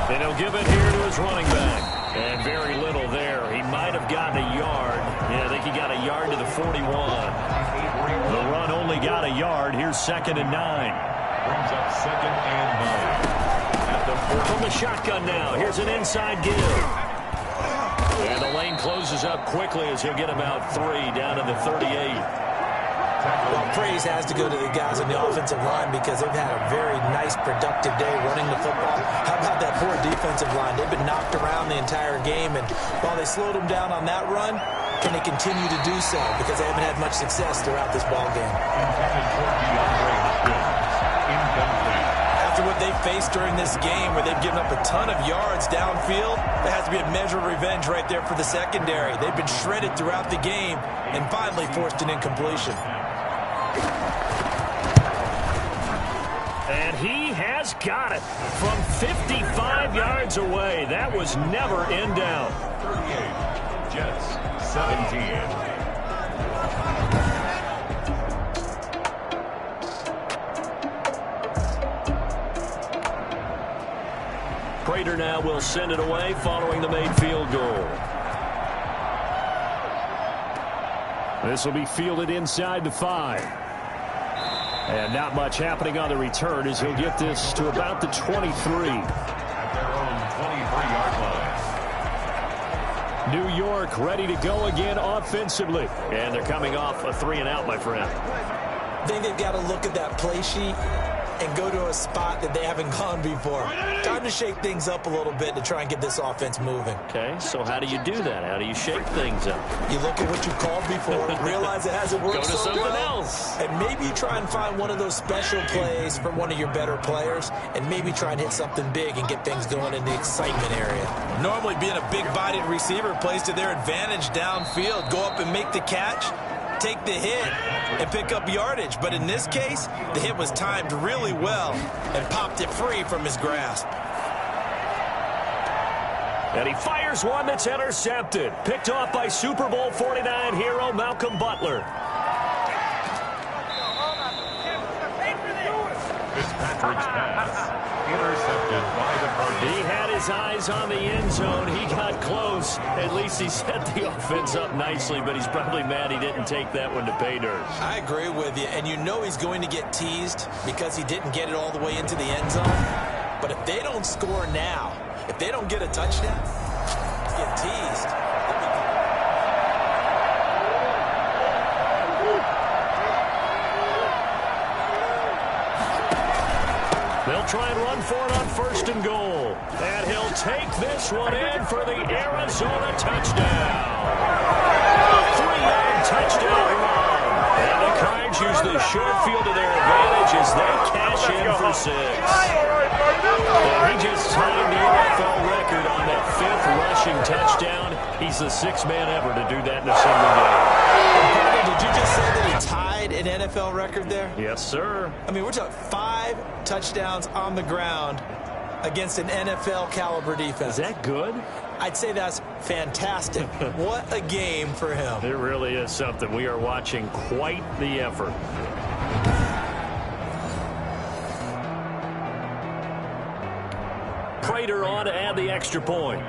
And he'll give it here to his running back. And very little there. He might have gotten a yard. Yeah, I think he got a yard to the 41. The run only got a yard. Here's 2nd and 9. Brings up 2nd and 9. At the 40. From the shotgun now. Here's an inside give. And the lane closes up quickly as he'll get about 3 down to the 38. Well, praise has to go to the guys on the offensive line because they've had a very nice, productive day running the football. How about that poor defensive line? They've been knocked around the entire game, and while they slowed them down on that run, can they continue to do so? Because they haven't had much success throughout this ball game. After what they faced during this game, where they've given up a ton of yards downfield, there has to be a measure of revenge right there for the secondary. They've been shredded throughout the game and finally forced an incompletion. And he has got it from 55 yards away. That was never in doubt. 38, Jets, 17. Prater now will send it away following the made field goal. This will be fielded inside the 5. And not much happening on the return as he'll get this to about the 23. At their own 23-yard line. New York ready to go again offensively. And they're coming off a 3-and-out, my friend. I think they've got to look at that play sheet and go to a spot that they haven't gone before. Time to shake things up a little bit to try and get this offense moving. Okay, so how do you do that? How do you shake things up? You look at what you called before, realize it hasn't worked Go to so something well, else. and maybe try and find one of those special plays from one of your better players, and maybe try and hit something big and get things going in the excitement area. Normally being a big-bodied receiver plays to their advantage downfield. Go up and make the catch, take the hit, and pick up yardage. But in this case, the hit was timed really well and popped it free from his grasp. And he fires one that's intercepted. Picked off by Super Bowl 49 hero Malcolm Butler. Fitzpatrick's pass. Intercepted by the Cardinals. He had his eyes on the end zone. He got close. At least he set the offense up nicely, but he's probably mad he didn't take that one to pay dirt. I agree with you, and you know he's going to get teased because he didn't get it all the way into the end zone. But if they don't score now, if they don't get a touchdown, get teased. They'll try and run for it on 1st and goal. And he'll take this one in for the Arizona touchdown. 3-yard touchdown run. And the Cards use the short field to their advantage as they cash in for 6. And he just tied the NFL record on that 5th rushing touchdown. He's the 6th man ever to do that in a single game. Did you just say that he tied an NFL record there? Yes, sir. I mean, we're talking 5 touchdowns on the ground against an NFL caliber defense. Is that good? I'd say that's fantastic. What a game for him. It really is something. We are watching quite the effort. Prater on to add the extra point.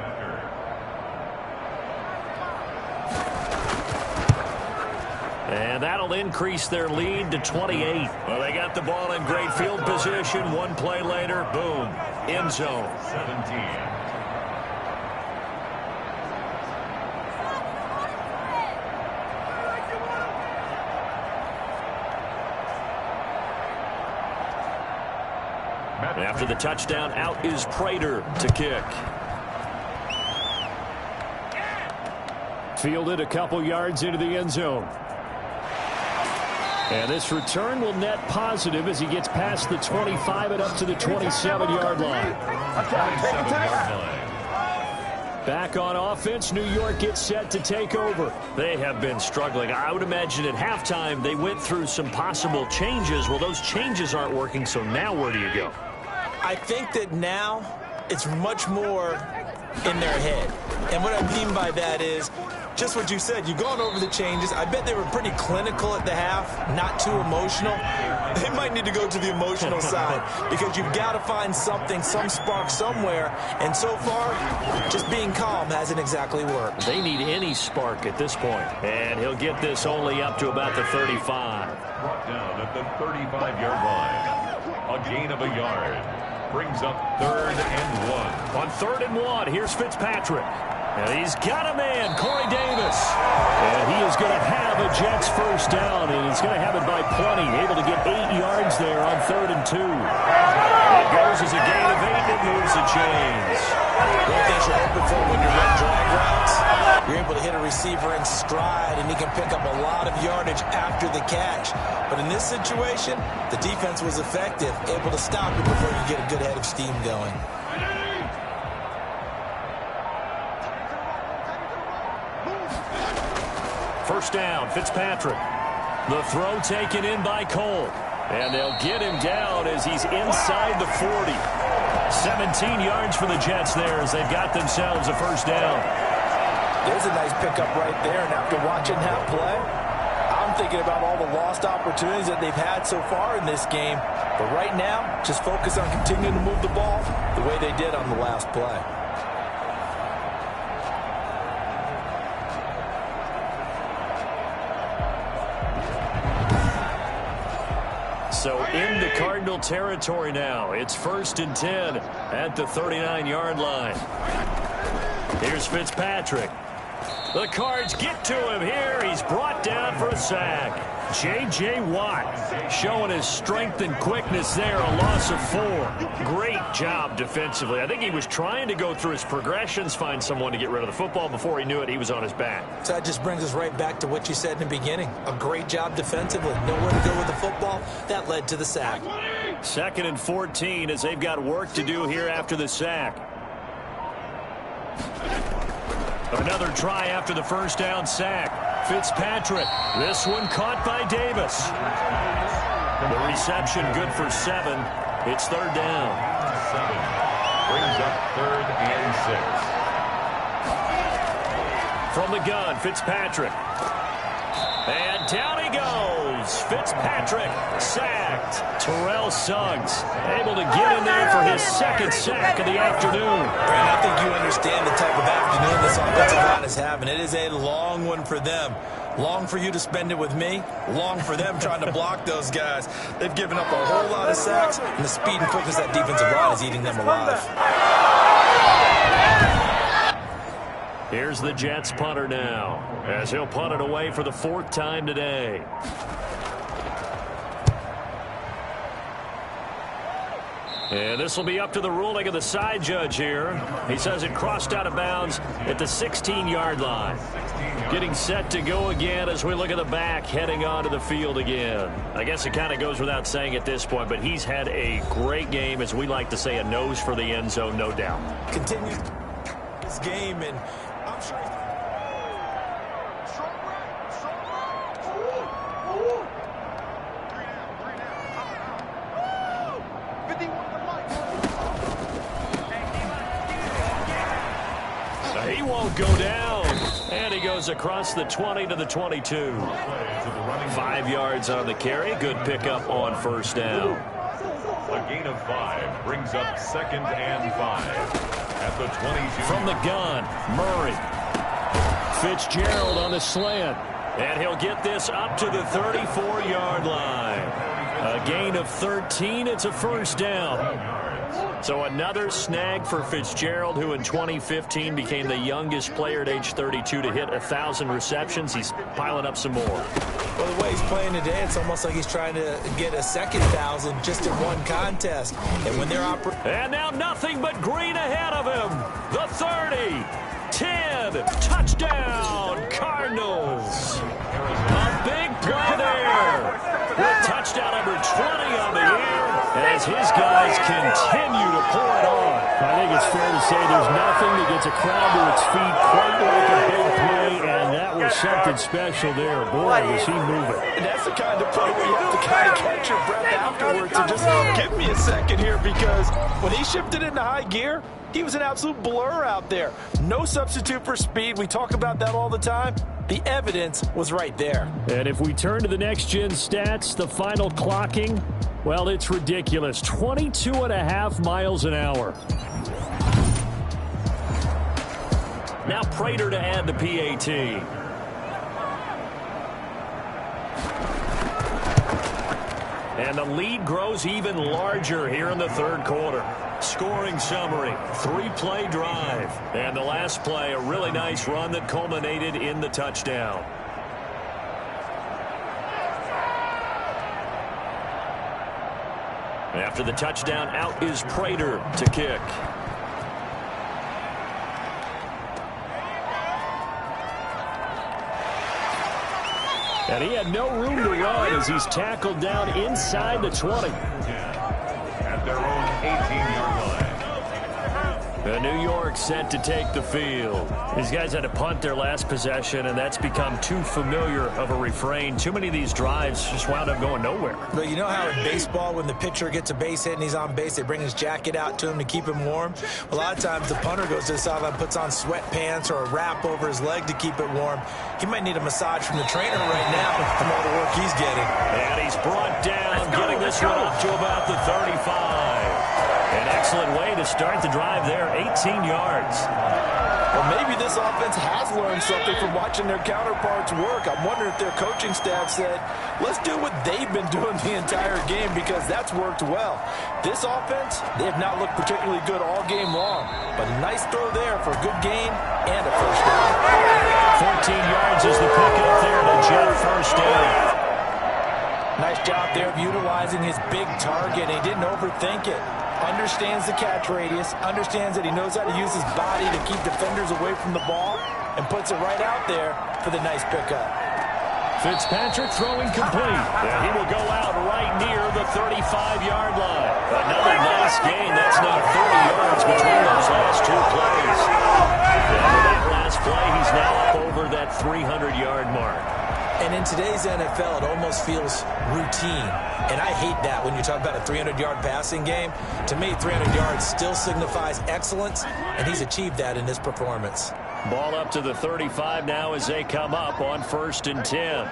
And that'll increase their lead to 28. Well, they got the ball in great field position. One play later, boom, end zone. 17. After the touchdown, out is Prater to kick. Fielded a couple yards into the end zone. And this return will net positive as he gets past the 25 and up to the 27-yard line. Back on offense, New York gets set to take over. They have been struggling. I would imagine at halftime they went through some possible changes. Well, those changes aren't working, so now where do you go? I think that now it's much more in their head. And what I mean by that is just what you said. You've gone over the changes. I bet they were pretty clinical at the half, not too emotional. They might need to go to the emotional side because you've got to find something, some spark somewhere. And so far, just being calm hasn't exactly worked. They need any spark at this point. And he'll get this only up to about the 35. Brought down at the 35-yard line. A gain of a yard. Brings up 3rd and 1. On 3rd and 1, here's Fitzpatrick. And he's got a man, Corey Davis. And he is going to have a Jets first down, and he's going to have it by plenty. Able to get 8 yards there on 3rd and 2. It goes as a gain of 8 and moves the chains. One thing you're hoping for when you're running drag routes, you're able to hit a receiver in stride, and he can pick up a lot of yardage after the catch. But in this situation, the defense was effective, able to stop it before you get a good head of steam going. First down, Fitzpatrick. The throw taken in by Cole. And they'll get him down as he's inside the 40. 17 yards for the Jets there as they've got themselves a first down. There's a nice pickup right there, and after watching that play, I'm thinking about all the lost opportunities that they've had so far in this game. But right now, just focus on continuing to move the ball the way they did on the last play. So into Cardinal territory now. It's 1st and 10 at the 39-yard line. Here's Fitzpatrick. The Cards get to him here. He's brought down for a sack. J.J. Watt showing his strength and quickness there, a loss of 4. Great job defensively. I think he was trying to go through his progressions, find someone to get rid of the football. Before he knew it, he was on his back. So that just brings us right back to what you said in the beginning. A great job defensively. Nowhere to go with the football. That led to the sack. 2nd and 14 as they've got work to do here after the sack. Another try after the first down sack. Fitzpatrick. This one caught by Davis. The reception good for 7. It's 3rd down. 7. Brings up 3rd and 6. From the gun, Fitzpatrick. And down he goes. Fitzpatrick sacked. Terrell Suggs able to get in there for his 2nd sack of the afternoon. Brandon, I think you understand the type of afternoon this offensive line is having. It is a long one for them. Long for you to spend it with me. Long for them trying to block those guys. They've given up a whole lot of sacks, and the speed and quickness of that defensive line is eating them alive. Here's the Jets punter now, as he'll punt it away for the 4th time today. And this will be up to the ruling of the side judge here. He says it crossed out of bounds at the 16-yard line. Getting set to go again as we look at the back, heading onto the field again. I guess it kind of goes without saying at this point, but he's had a great game, as we like to say, a nose for the end zone, no doubt. Continues this game, and I'm sure he's... He won't go down. And he goes across the 20 to the 22. 5 yards on the carry. Good pickup on first down. A gain of 5 brings up 2nd and 5 at the 22. From the gun, Murray. Fitzgerald on the slant. And he'll get this up to the 34-yard line. A gain of 13. It's a first down. So another snag for Fitzgerald, who in 2015 became the youngest player at age 32 to hit 1,000 receptions. He's piling up some more. Well, the way he's playing today, it's almost like he's trying to get a second 1,000 just in one contest. And when they're operating... And now nothing but green ahead of him. The 30, 10, touchdown, number 20 on the year as his guys continue to pour it on. I think it's fair to say there's nothing that gets a crowd to its feet quite like a big play, and that was something special there. Boy, was he moving. And that's the kind of play where you have to kind of catch your breath afterwards and just give me a second here, because when he shifted into high gear, he was an absolute blur out there. No substitute for speed. We talk about that all the time. The evidence was right there. And if we turn to the next-gen stats, the final clocking, well, it's ridiculous. 22.5 miles an hour. Now Prater to add the PAT. And the lead grows even larger here in the third quarter. Scoring summary, 3-play drive. And the last play, a really nice run that culminated in the touchdown. After the touchdown, out is Prater to kick. And he had no room to run as he's tackled down inside the 20. At their own 18-yard line. The New York set to take the field. These guys had to punt their last possession, and that's become too familiar of a refrain. Too many of these drives just wound up going nowhere. But you know how in baseball, when the pitcher gets a base hit and he's on base, they bring his jacket out to him to keep him warm? A lot of times the punter goes to the sideline, puts on sweatpants or a wrap over his leg to keep it warm. He might need a massage from the trainer right now from all the work he's getting. And he's brought down, getting this one up to about the 35. An excellent way to start the drive there, 18 yards. Well, maybe this offense has learned something from watching their counterparts work. I'm wondering if their coaching staff said, let's do what they've been doing the entire game, because that's worked well. This offense, they have not looked particularly good all game long, but a nice throw there for a good gain and a first down. 14 yards is the pickup there to Jet first down. Nice job there of utilizing his big target. He didn't overthink it. Understands the catch radius, understands that he knows how to use his body to keep defenders away from the ball, and puts it right out there for the nice pickup. Fitzpatrick throwing complete. And he will go out right near the 35-yard line. Another nice gain. That's now 30 yards between those last two plays. And with that last play, he's now up over that 300-yard mark. And in today's NFL, it almost feels routine. And I hate that when you talk about a 300-yard passing game. To me, 300 yards still signifies excellence, and he's achieved that in this performance. Ball up to the 35 now as they come up on 1st and 10.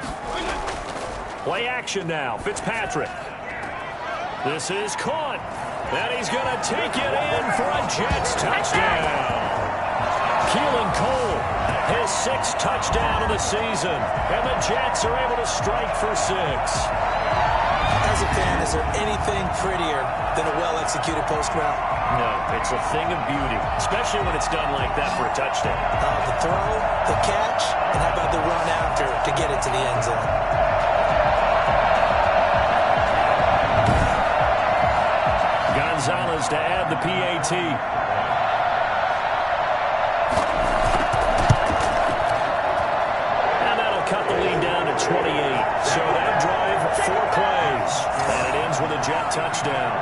Play action now. Fitzpatrick. This is caught. And he's going to take it in for a Jets touchdown. Keelan Cole, his 6th touchdown of the season. And the Jets are able to strike for 6. As a fan, is there anything prettier than a well-executed post route? No, it's a thing of beauty, especially when it's done like that for a touchdown. The throw, the catch, and how about the run after to get it to the end zone? Gonzalez to add the PAT. And that'll cut the lead down to 28. So that drive, 4 plays. And it ends with a Jet touchdown.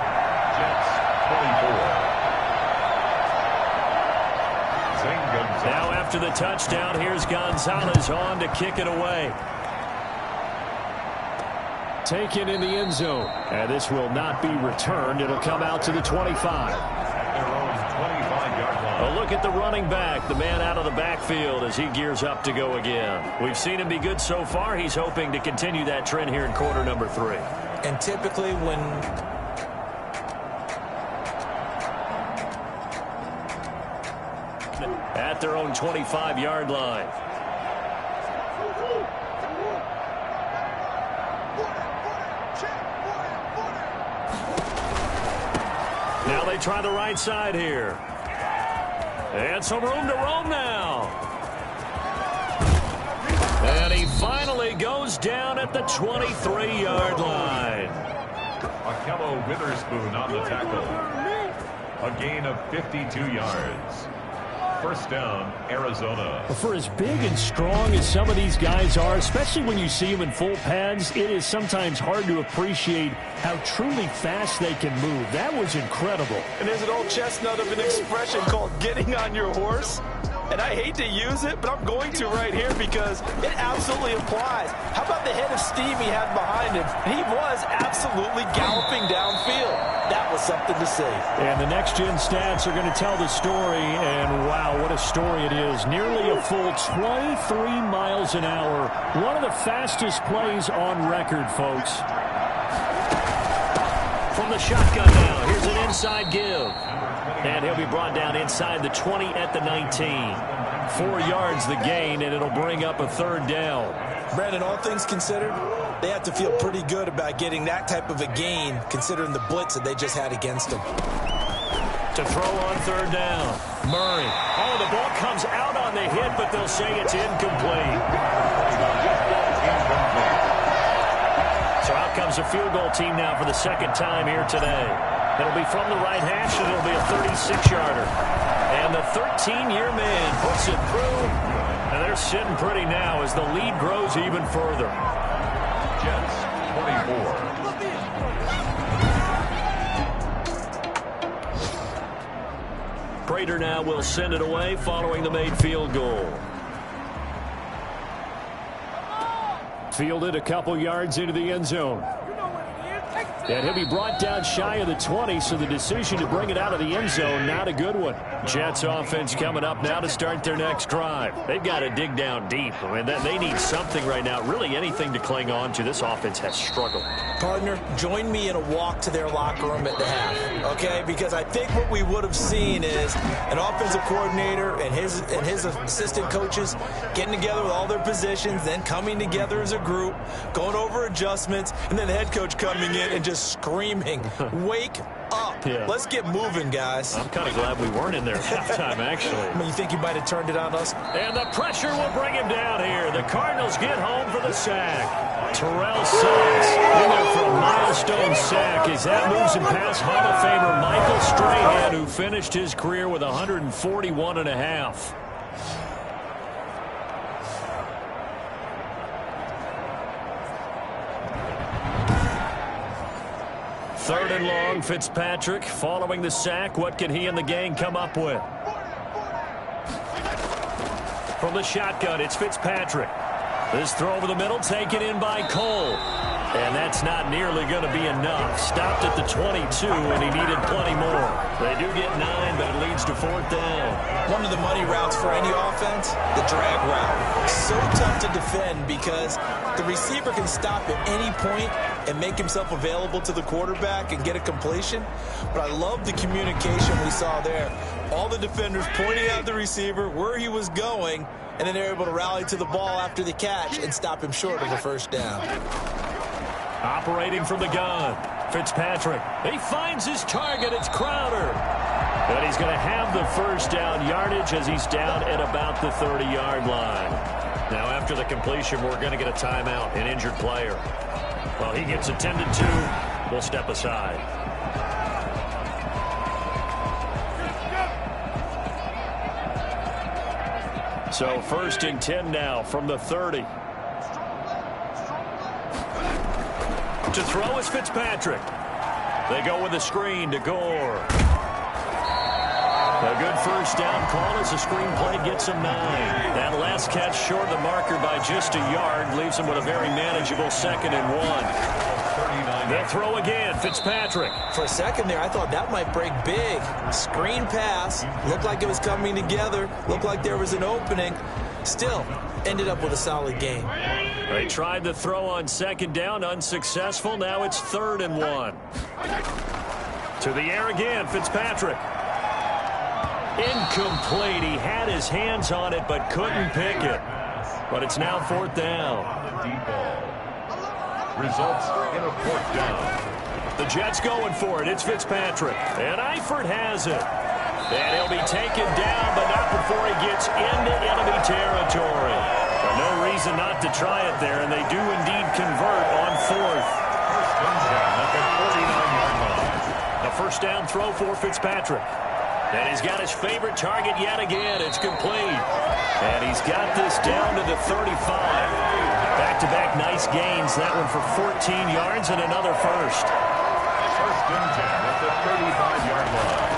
Jets, 24. Now after the touchdown, here's Gonzalez on to kick it away. Taken in the end zone. And this will not be returned. It'll come out to the 25. Their own 25-yard line. A look at the running back, the man out of the backfield as he gears up to go again. We've seen him be good so far. He's hoping to continue that trend here in quarter number 3. And typically when at their own 25-yard line. Now they try the right side here. And some room to roam now. And he finally goes down at the 23-yard line. Witherspoon on the tackle. A gain of 52 yards. First down, Arizona. For as big and strong as some of these guys are, especially when you see them in full pads, it is sometimes hard to appreciate how truly fast they can move. That was incredible. And there's an old chestnut of an expression called getting on your horse. And I hate to use it, but I'm going to right here because it absolutely applies. How about the head of steam he had behind him? He was absolutely galloping downfield. That was something to see. And the next-gen stats are going to tell the story, and wow, what a story it is. Nearly a full 23 miles an hour. One of the fastest plays on record, folks. From the shotgun now, here's an inside give. And he'll be brought down inside the 20 at the 19. 4 yards the gain, and it'll bring up a third down. Brandon, all things considered, they have to feel pretty good about getting that type of a gain, considering the blitz that they just had against them. To throw on third down, Murray. Oh, the ball comes out on the hit, but they'll say it's incomplete. So out comes a field goal team now for the second time here today. It'll be from the right hash, and it'll be a 36-yarder. And the 13-year man puts it through, and they're sitting pretty now as the lead grows even further. Jets, 24. Prater now will send it away following the made field goal. Fielded a couple yards into the end zone. And he'll be brought down shy of the 20, so the decision to bring it out of the end zone, not a good one. Jets offense coming up now to start their next drive. They've got to dig down deep. I mean, they need something right now, really anything to cling on to. This offense has struggled. Partner, join me in a walk to their locker room at the half, okay? Because I think what we would have seen is an offensive coordinator and his assistant coaches getting together with all their positions, then coming together as a group, going over adjustments, and then the head coach coming in and just screaming, wake up. Yeah. Let's get moving, guys. I'm kind of glad we weren't in there at halftime, actually. I mean, you think you might have turned it on us? And the pressure will bring him down here. The Cardinals get home for the sack. Terrell Suggs in there for a milestone sack as that moves him past Hall of Famer Michael Strahan, who finished his career with 141.5. Third and long, Fitzpatrick following the sack. What can he and the gang come up with? From the shotgun, it's Fitzpatrick. This throw over the middle, taken in by Cole. And that's not nearly going to be enough. Stopped at the 22, and he needed plenty more. They do get 9, but it leads to fourth down. One of the money routes for any offense, the drag route. So tough to defend because the receiver can stop at any point and make himself available to the quarterback and get a completion. But I love the communication we saw there. All the defenders pointing out the receiver, where he was going, and then they're able to rally to the ball after the catch and stop him short of the first down. Operating from the gun, Fitzpatrick. He finds his target. It's Crowder. But he's going to have the first down yardage as he's down at about the 30-yard line. Now, after the completion, we're going to get a timeout, an injured player. Well, he gets attended to. We'll step aside. So first and 10 now from the 30. To throw is Fitzpatrick. They go with a screen to Gore. A good first down call as the screen play gets him 9. That last catch short of the marker by just a yard leaves him with a very manageable 2nd and 1. They'll throw again, Fitzpatrick. For a second there, I thought that might break big. Screen pass. Looked like it was coming together. Looked like there was an opening. Still, ended up with a solid game. They tried the throw on 2nd down, unsuccessful. Now it's 3rd and 1. To the air again, Fitzpatrick. Incomplete. He had his hands on it but couldn't pick it. But it's now 4th down. Deep ball. Results in a 4th down. The Jets going for it. It's Fitzpatrick. And Eifert has it. And he'll be taken down, but not before he gets into enemy territory. But no reason not to try it there, and they do indeed convert on 4th. First and 10 at the 49-yard line. A first down throw for Fitzpatrick. And he's got his favorite target yet again. It's complete. And he's got this down to the 35. Back-to-back nice gains. That one for 14 yards and another first. First and 10 at the 35-yard line.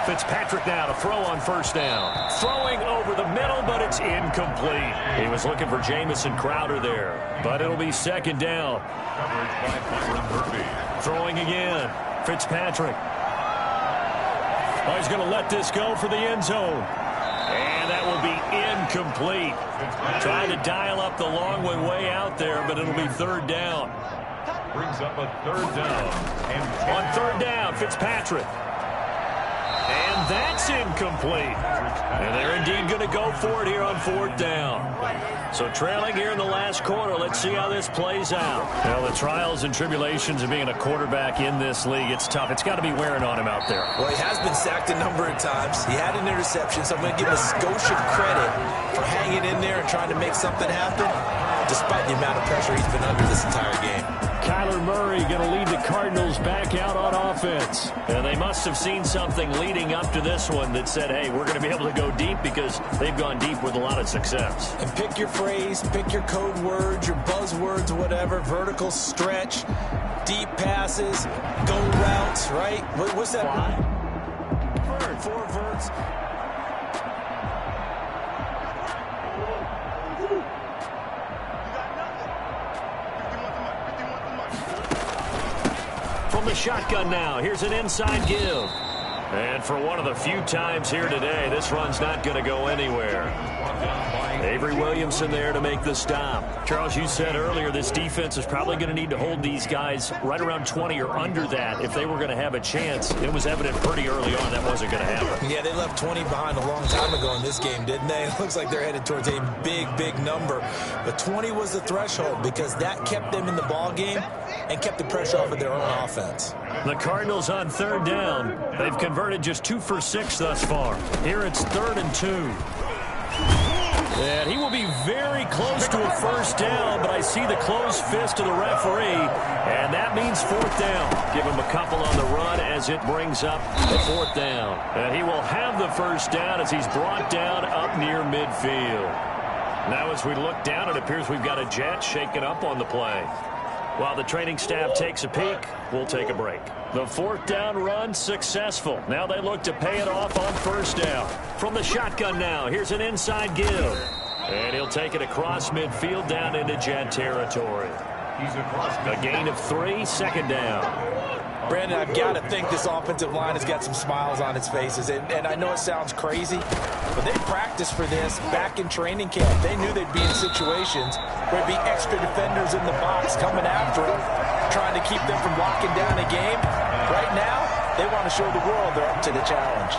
Fitzpatrick now to throw on first down. Throwing over the middle, but it's incomplete. He was looking for Jamison Crowder there, but it'll be second down. Coverage by Byron Murphy. Throwing again. Fitzpatrick. Oh, he's going to let this go for the end zone. And that will be incomplete. Trying to dial up the long way out there, but it'll be third down. Brings up a third down. And on third down, Fitzpatrick. And that's incomplete. And they're indeed going to go for it here on fourth down. So trailing here in the last quarter. Let's see how this plays out. Well, the trials and tribulations of being a quarterback in this league, it's tough. It's got to be wearing on him out there. Well, he has been sacked a number of times. He had an interception, so I'm going to give him a Scotian credit for hanging in there and trying to make something happen, despite the amount of pressure he's been under this entire game. Kyler Murray going to lead the Cardinals back out on offense. And they must have seen something leading up to this one that said, hey, we're going to be able to go deep because they've gone deep with a lot of success. And pick your phrase, pick your code words, your buzzwords, whatever, vertical stretch, deep passes, go routes, right? What's that? Four verts. From the shotgun now, here's an inside give. And for one of the few times here today, this run's not going to go anywhere. Avery Williamson there to make the stop. Charles, you said earlier this defense is probably going to need to hold these guys right around 20 or under that if they were going to have a chance. It was evident pretty early on that wasn't going to happen. Yeah, they left 20 behind a long time ago in this game, didn't they? It looks like they're headed towards a big number. But 20 was the threshold because that kept them in the ball game and kept the pressure off of their own offense. The Cardinals on third down. They've converted just 2 for 6 thus far. Here it's 3rd and 2. And he will be very close to a first down, but I see the closed fist of the referee, and that means fourth down. Give him a couple on the run as it brings up the fourth down. And he will have the first down as he's brought down up near midfield. Now as we look down, it appears we've got a jet shaken up on the play. While the training staff takes a peek, we'll take a break. The fourth down run successful. Now they look to pay it off on first down. From the shotgun now, here's an inside give. And he'll take it across midfield down into jet territory. A gain of 3, second down. Brandon, I've got to think this offensive line has got some smiles on its faces. And I know it sounds crazy, but they practiced for this back in training camp. They knew they'd be in situations where there'd be extra defenders in the box coming after them, trying to keep them from locking down a game. Right now, they want to show the world they're up to the challenge.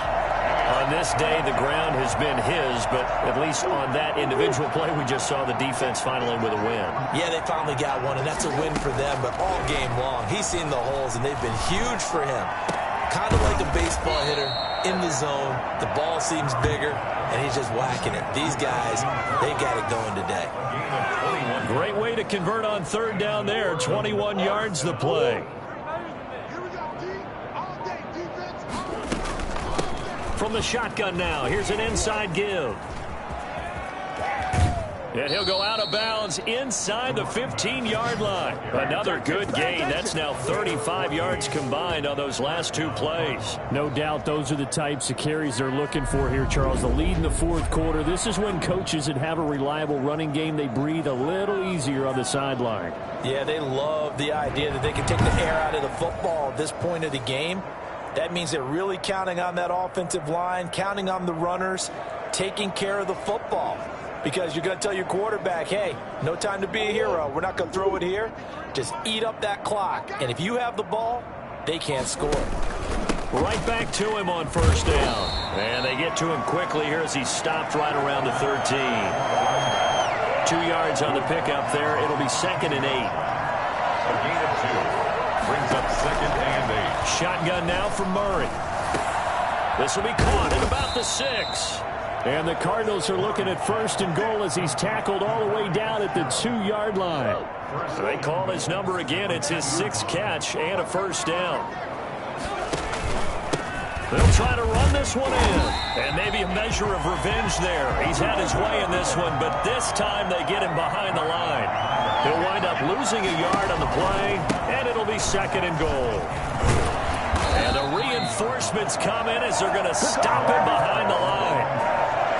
On this day, the ground has been his, but at least on that individual play, we just saw the defense finally with a win. Yeah, they finally got one, and that's a win for them, but all game long, he's seen the holes, and they've been huge for him. Kind of like a baseball hitter in the zone. The ball seems bigger, and he's just whacking it. These guys, they got it going today. Great way to convert on third down there. 21 yards the play. From the shotgun now, here's an inside give. And he'll go out of bounds inside the 15-yard line. Another good gain. That's now 35 yards combined on those last 2 plays. No doubt those are the types of carries they're looking for here, Charles. The lead in the fourth quarter. This is when coaches that have a reliable running game, they breathe a little easier on the sideline. Yeah, they love the idea that they can take the air out of the football at this point of the game. That means they're really counting on that offensive line, counting on the runners, taking care of the football. Because you're going to tell your quarterback, hey, no time to be a hero. We're not going to throw it here. Just eat up that clock. And if you have the ball, they can't score. Right back to him on first down. And they get to him quickly here as he's stopped right around the 13. 2 yards on the pickup there. It'll be 2nd and 8. A gain of 2. Brings up 2nd and 8. Shotgun now from Murray. This will be caught at about the 6. And the Cardinals are looking at 1st and goal as he's tackled all the way down at the 2-yard line. They call his number again. It's his 6th catch and a first down. They'll try to run this one in. And maybe a measure of revenge there. He's had his way in this one, but this time they get him behind the line. He'll wind up losing a yard on the play, and it'll be 2nd and goal. And the reinforcements come in as they're going to stop him behind the line.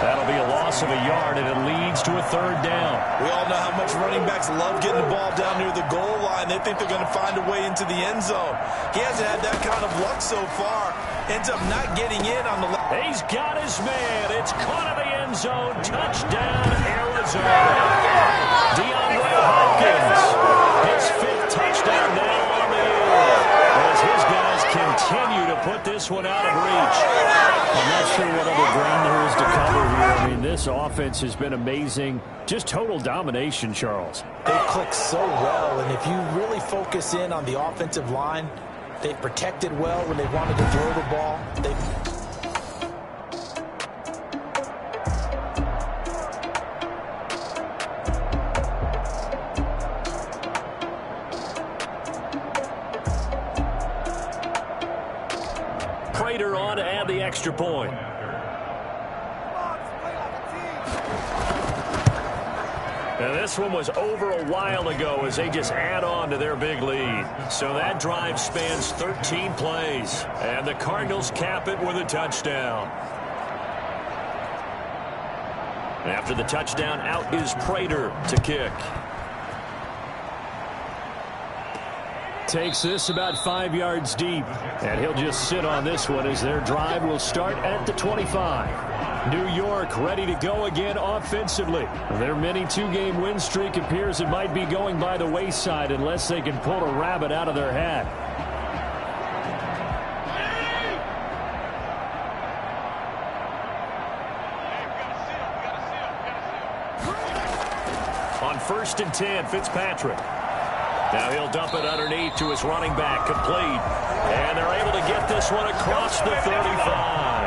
That'll be a loss of a yard, and it leads to a 3rd down. We all know how much running backs love getting the ball down near the goal line. They think they're going to find a way into the end zone. He hasn't had that kind of luck so far. Ends up not getting in on the left. He's got his man. It's caught in the end zone. Touchdown, Arizona. DeAndre Hopkins. His 5th touchdown now on the year. As his guys continue to put this one out of reach. I'm not sure what other ground there is to cover here. I mean, this offense has been amazing. Just total domination, Charles. They click so well, and if you really focus in on the offensive line, they protected well when they wanted to throw the ball. Prater on to add the extra point. Now this one was over a while ago as they just add on to their big lead. So that drive spans 13 plays. And the Cardinals cap it with a touchdown. After the touchdown, out is Prater to kick. Takes this about 5 yards deep. And he'll just sit on this one as their drive will start at the 25. New York ready to go again offensively. Their mini 2-game win streak appears it might be going by the wayside unless they can pull a rabbit out of their hat. On 1st and 10, Fitzpatrick. Now he'll dump it underneath to his running back, complete. And they're able to get this one across the 35.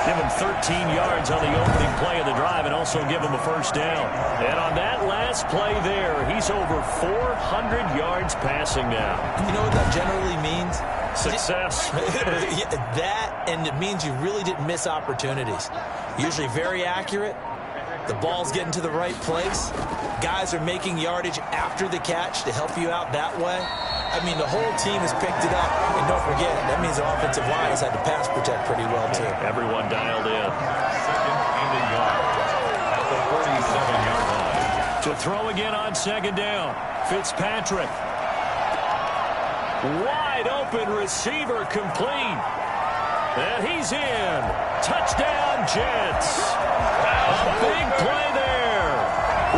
Give him 13 yards on the opening play of the drive and also give him a 1st down. And on that last play there, he's over 400 yards passing now. You know what that generally means? Success. That, and it means you really didn't miss opportunities. Usually very accurate. The ball's getting to the right place. Guys are making yardage after the catch to help you out that way. I mean, the whole team has picked it up. And don't forget, that means the offensive line has had to pass protect pretty well, too. Everyone dialed in. 2nd and a yard at the 47-yard line. To throw again on 2nd down. Fitzpatrick. Wide open receiver complete. And he's in. Touchdown, Jets. A big play there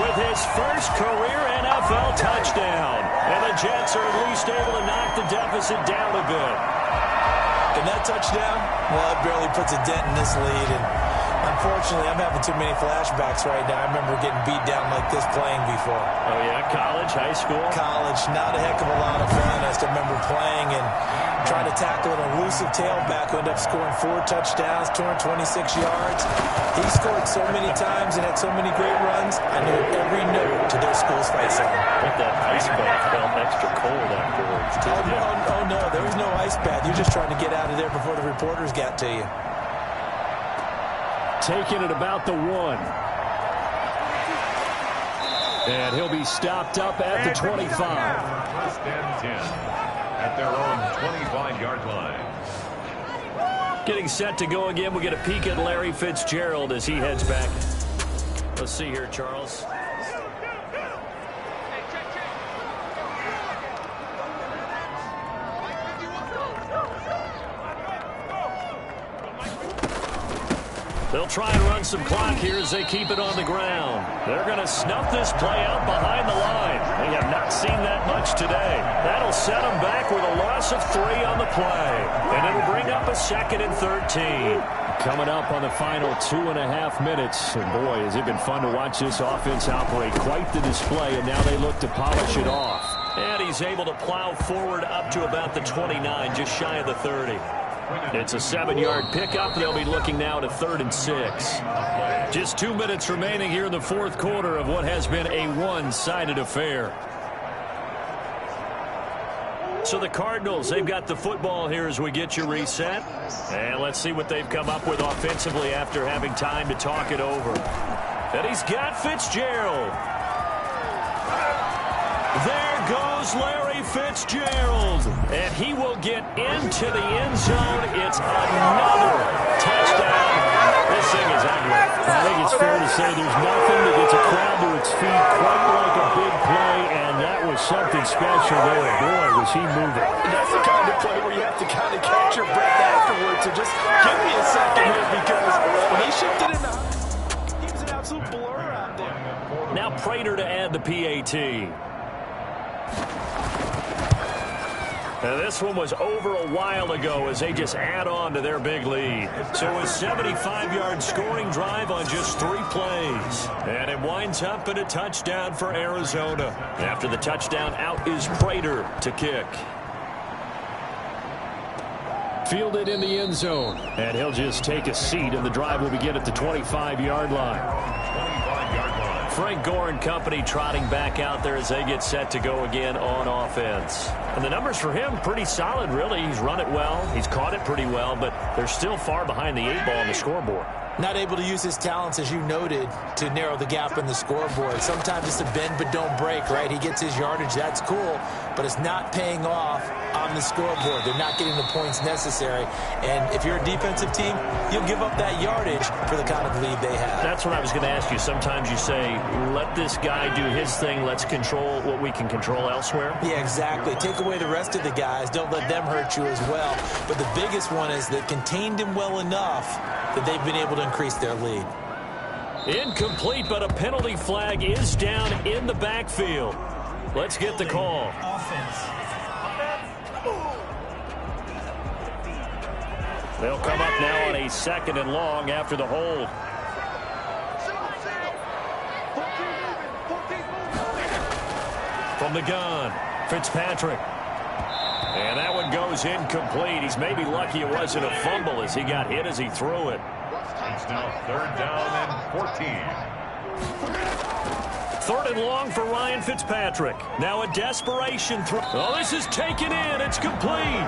with his 1st career NFL touchdown. And the Jets are at least able to knock the deficit down a bit. And that touchdown, well, it barely puts a dent in this lead. And unfortunately, I'm having too many flashbacks right now. I remember getting beat down like this playing before. Oh, yeah? College, high school? College, not a heck of a lot of fun. I still remember playing and trying to tackle an elusive tailback who ended up scoring 4 touchdowns, 226 yards. He scored so many times and had so many great runs, I knew every note to their school's fight song. But that ice bath felt extra cold afterwards, too. Oh, no, there was no ice bath. You're just trying to get out of there before the reporters got to you. Taking it about the 1. And he'll be stopped up at the 25. 1st and 10 at their own 25-yard line. Getting set to go again. We'll get a peek at Larry Fitzgerald as he heads back. Let's see here, Charles. They'll try and run some clock here as they keep it on the ground. They're going to snuff this play out behind the line. They have not seen that much today. That'll set them back with a loss of 3 on the play. And it'll bring up a 2nd and 13. Coming up on the final 2.5 minutes. And boy, has it been fun to watch this offense operate. Quite the display, and now they look to polish it off. And he's able to plow forward up to about the 29, just shy of the 30. It's a 7-yard pickup. They'll be looking now to 3rd and 6. Just 2 minutes remaining here in the 4th quarter of what has been a one-sided affair. So the Cardinals, they've got the football here as we get you reset. And let's see what they've come up with offensively after having time to talk it over. And he's got Fitzgerald. There goes Larry Fitzgerald. And he will get into the end zone. It's another touchdown. This thing is ugly. I think it's fair to say there's nothing that gets a crowd to its feet quite like a big play, and that was something special there. Boy, was he moving. That's the kind of play where you have to kind of catch your breath afterwards. So just give me a second here, because when he shifted it out, he was an absolute blur out there. Now Prater to add the PAT. And this one was over a while ago as they just add on to their big lead. So a 75-yard scoring drive on just 3 plays. And it winds up in a touchdown for Arizona. After the touchdown, out is Prater to kick. Fielded in the end zone. And he'll just take a seat, and the drive will begin at the 25-yard line. 25-yard line. Frank Gore and company trotting back out there as they get set to go again on offense. And the numbers for him, pretty solid, really. He's run it well. He's caught it pretty well, but they're still far behind the 8 ball on the scoreboard. Not able to use his talents, as you noted, to narrow the gap in the scoreboard. Sometimes it's a bend but don't break, right? He gets his yardage. That's cool, but it's not paying off on the scoreboard. They're not getting the points necessary. And if you're a defensive team, you'll give up that yardage for the kind of lead they have. That's what I was going to ask you. Sometimes you say, let this guy do his thing. Let's control what we can control elsewhere. Yeah, exactly. Take away the rest of the guys. Don't let them hurt you as well. But the biggest one is they contained him well enough that they've been able to increase their lead. Incomplete, but a penalty flag is down in the backfield. Let's get the call. Offense. They'll come up now on a 2nd and long after the hold. From the gun, Fitzpatrick. And that one goes incomplete. He's maybe lucky it wasn't a fumble as he got hit as he threw it. It's now 3rd down and 14. 3rd and long for Ryan Fitzpatrick. Now a desperation throw. Oh, this is taken in. It's complete.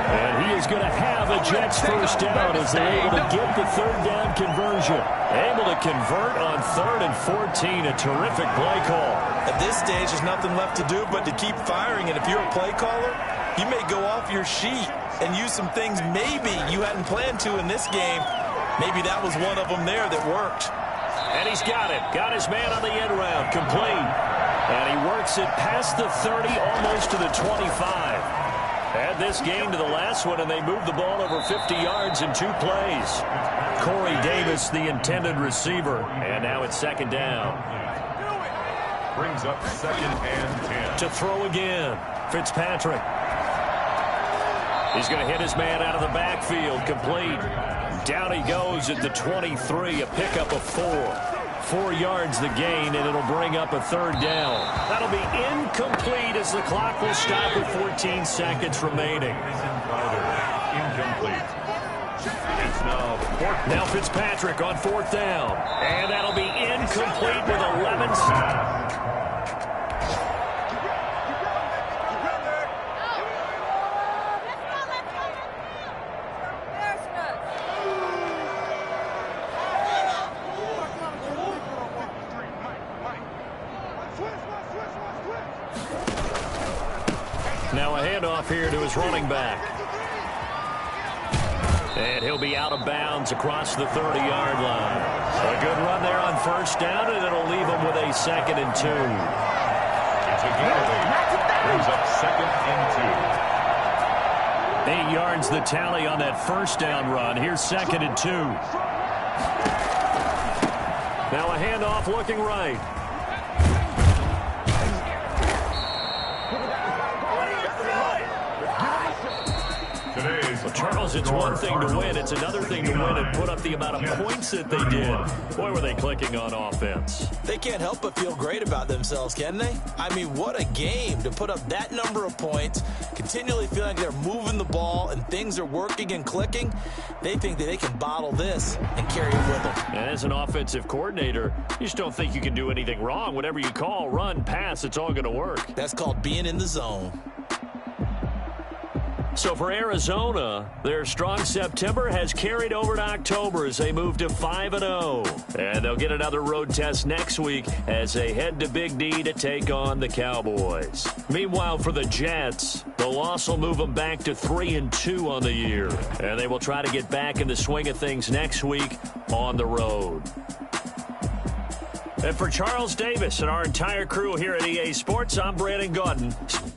And he is going to have a Jets first down as they're able to get the 3rd down conversion. Able to convert on 3rd and 14. A terrific play call. At this stage, there's nothing left to do but to keep firing. And if you're a play caller, you may go off your sheet and use some things maybe you hadn't planned to in this game. Maybe that was one of them there that worked. And he's got it. Got his man on the end round. Complete. And he works it past the 30, almost to the 25. Add this game to the last one, and they moved the ball over 50 yards in 2 plays. Corey Davis, the intended receiver. And now it's 2nd down. Brings up 2nd and 10. To throw again. Fitzpatrick. He's going to hit his man out of the backfield. Complete. Down he goes at the 23, a pickup of 4. 4 yards the gain, and it'll bring up a 3rd down. That'll be incomplete as the clock will stop with 14 seconds remaining. Incomplete. It's now the 4th. Now Fitzpatrick on 4th down. And that'll be incomplete with 11 seconds. Now a handoff here to his running back. And he'll be out of bounds across the 30-yard line. A good run there on 1st down, and it'll leave him with a 2nd and 2. It's a gain of 8. Brings up 2nd and 2. 8 yards the tally on that 1st down run. Here's 2nd and 2. Now a handoff looking right. Charles, it's one thing to win. It's another thing to win and put up the amount of points that they did. Boy, were they clicking on offense. They can't help but feel great about themselves, can they? I mean, what a game to put up that number of points, continually feeling like they're moving the ball and things are working and clicking. They think that they can bottle this and carry it with them. And as an offensive coordinator, you just don't think you can do anything wrong. Whatever you call, run, pass, it's all going to work. That's called being in the zone. So for Arizona, their strong September has carried over to October as they move to 5-0. And they'll get another road test next week as they head to Big D to take on the Cowboys. Meanwhile, for the Jets, the loss will move them back to 3-2 on the year. And they will try to get back in the swing of things next week on the road. And for Charles Davis and our entire crew here at EA Sports, I'm Brandon Gaudin.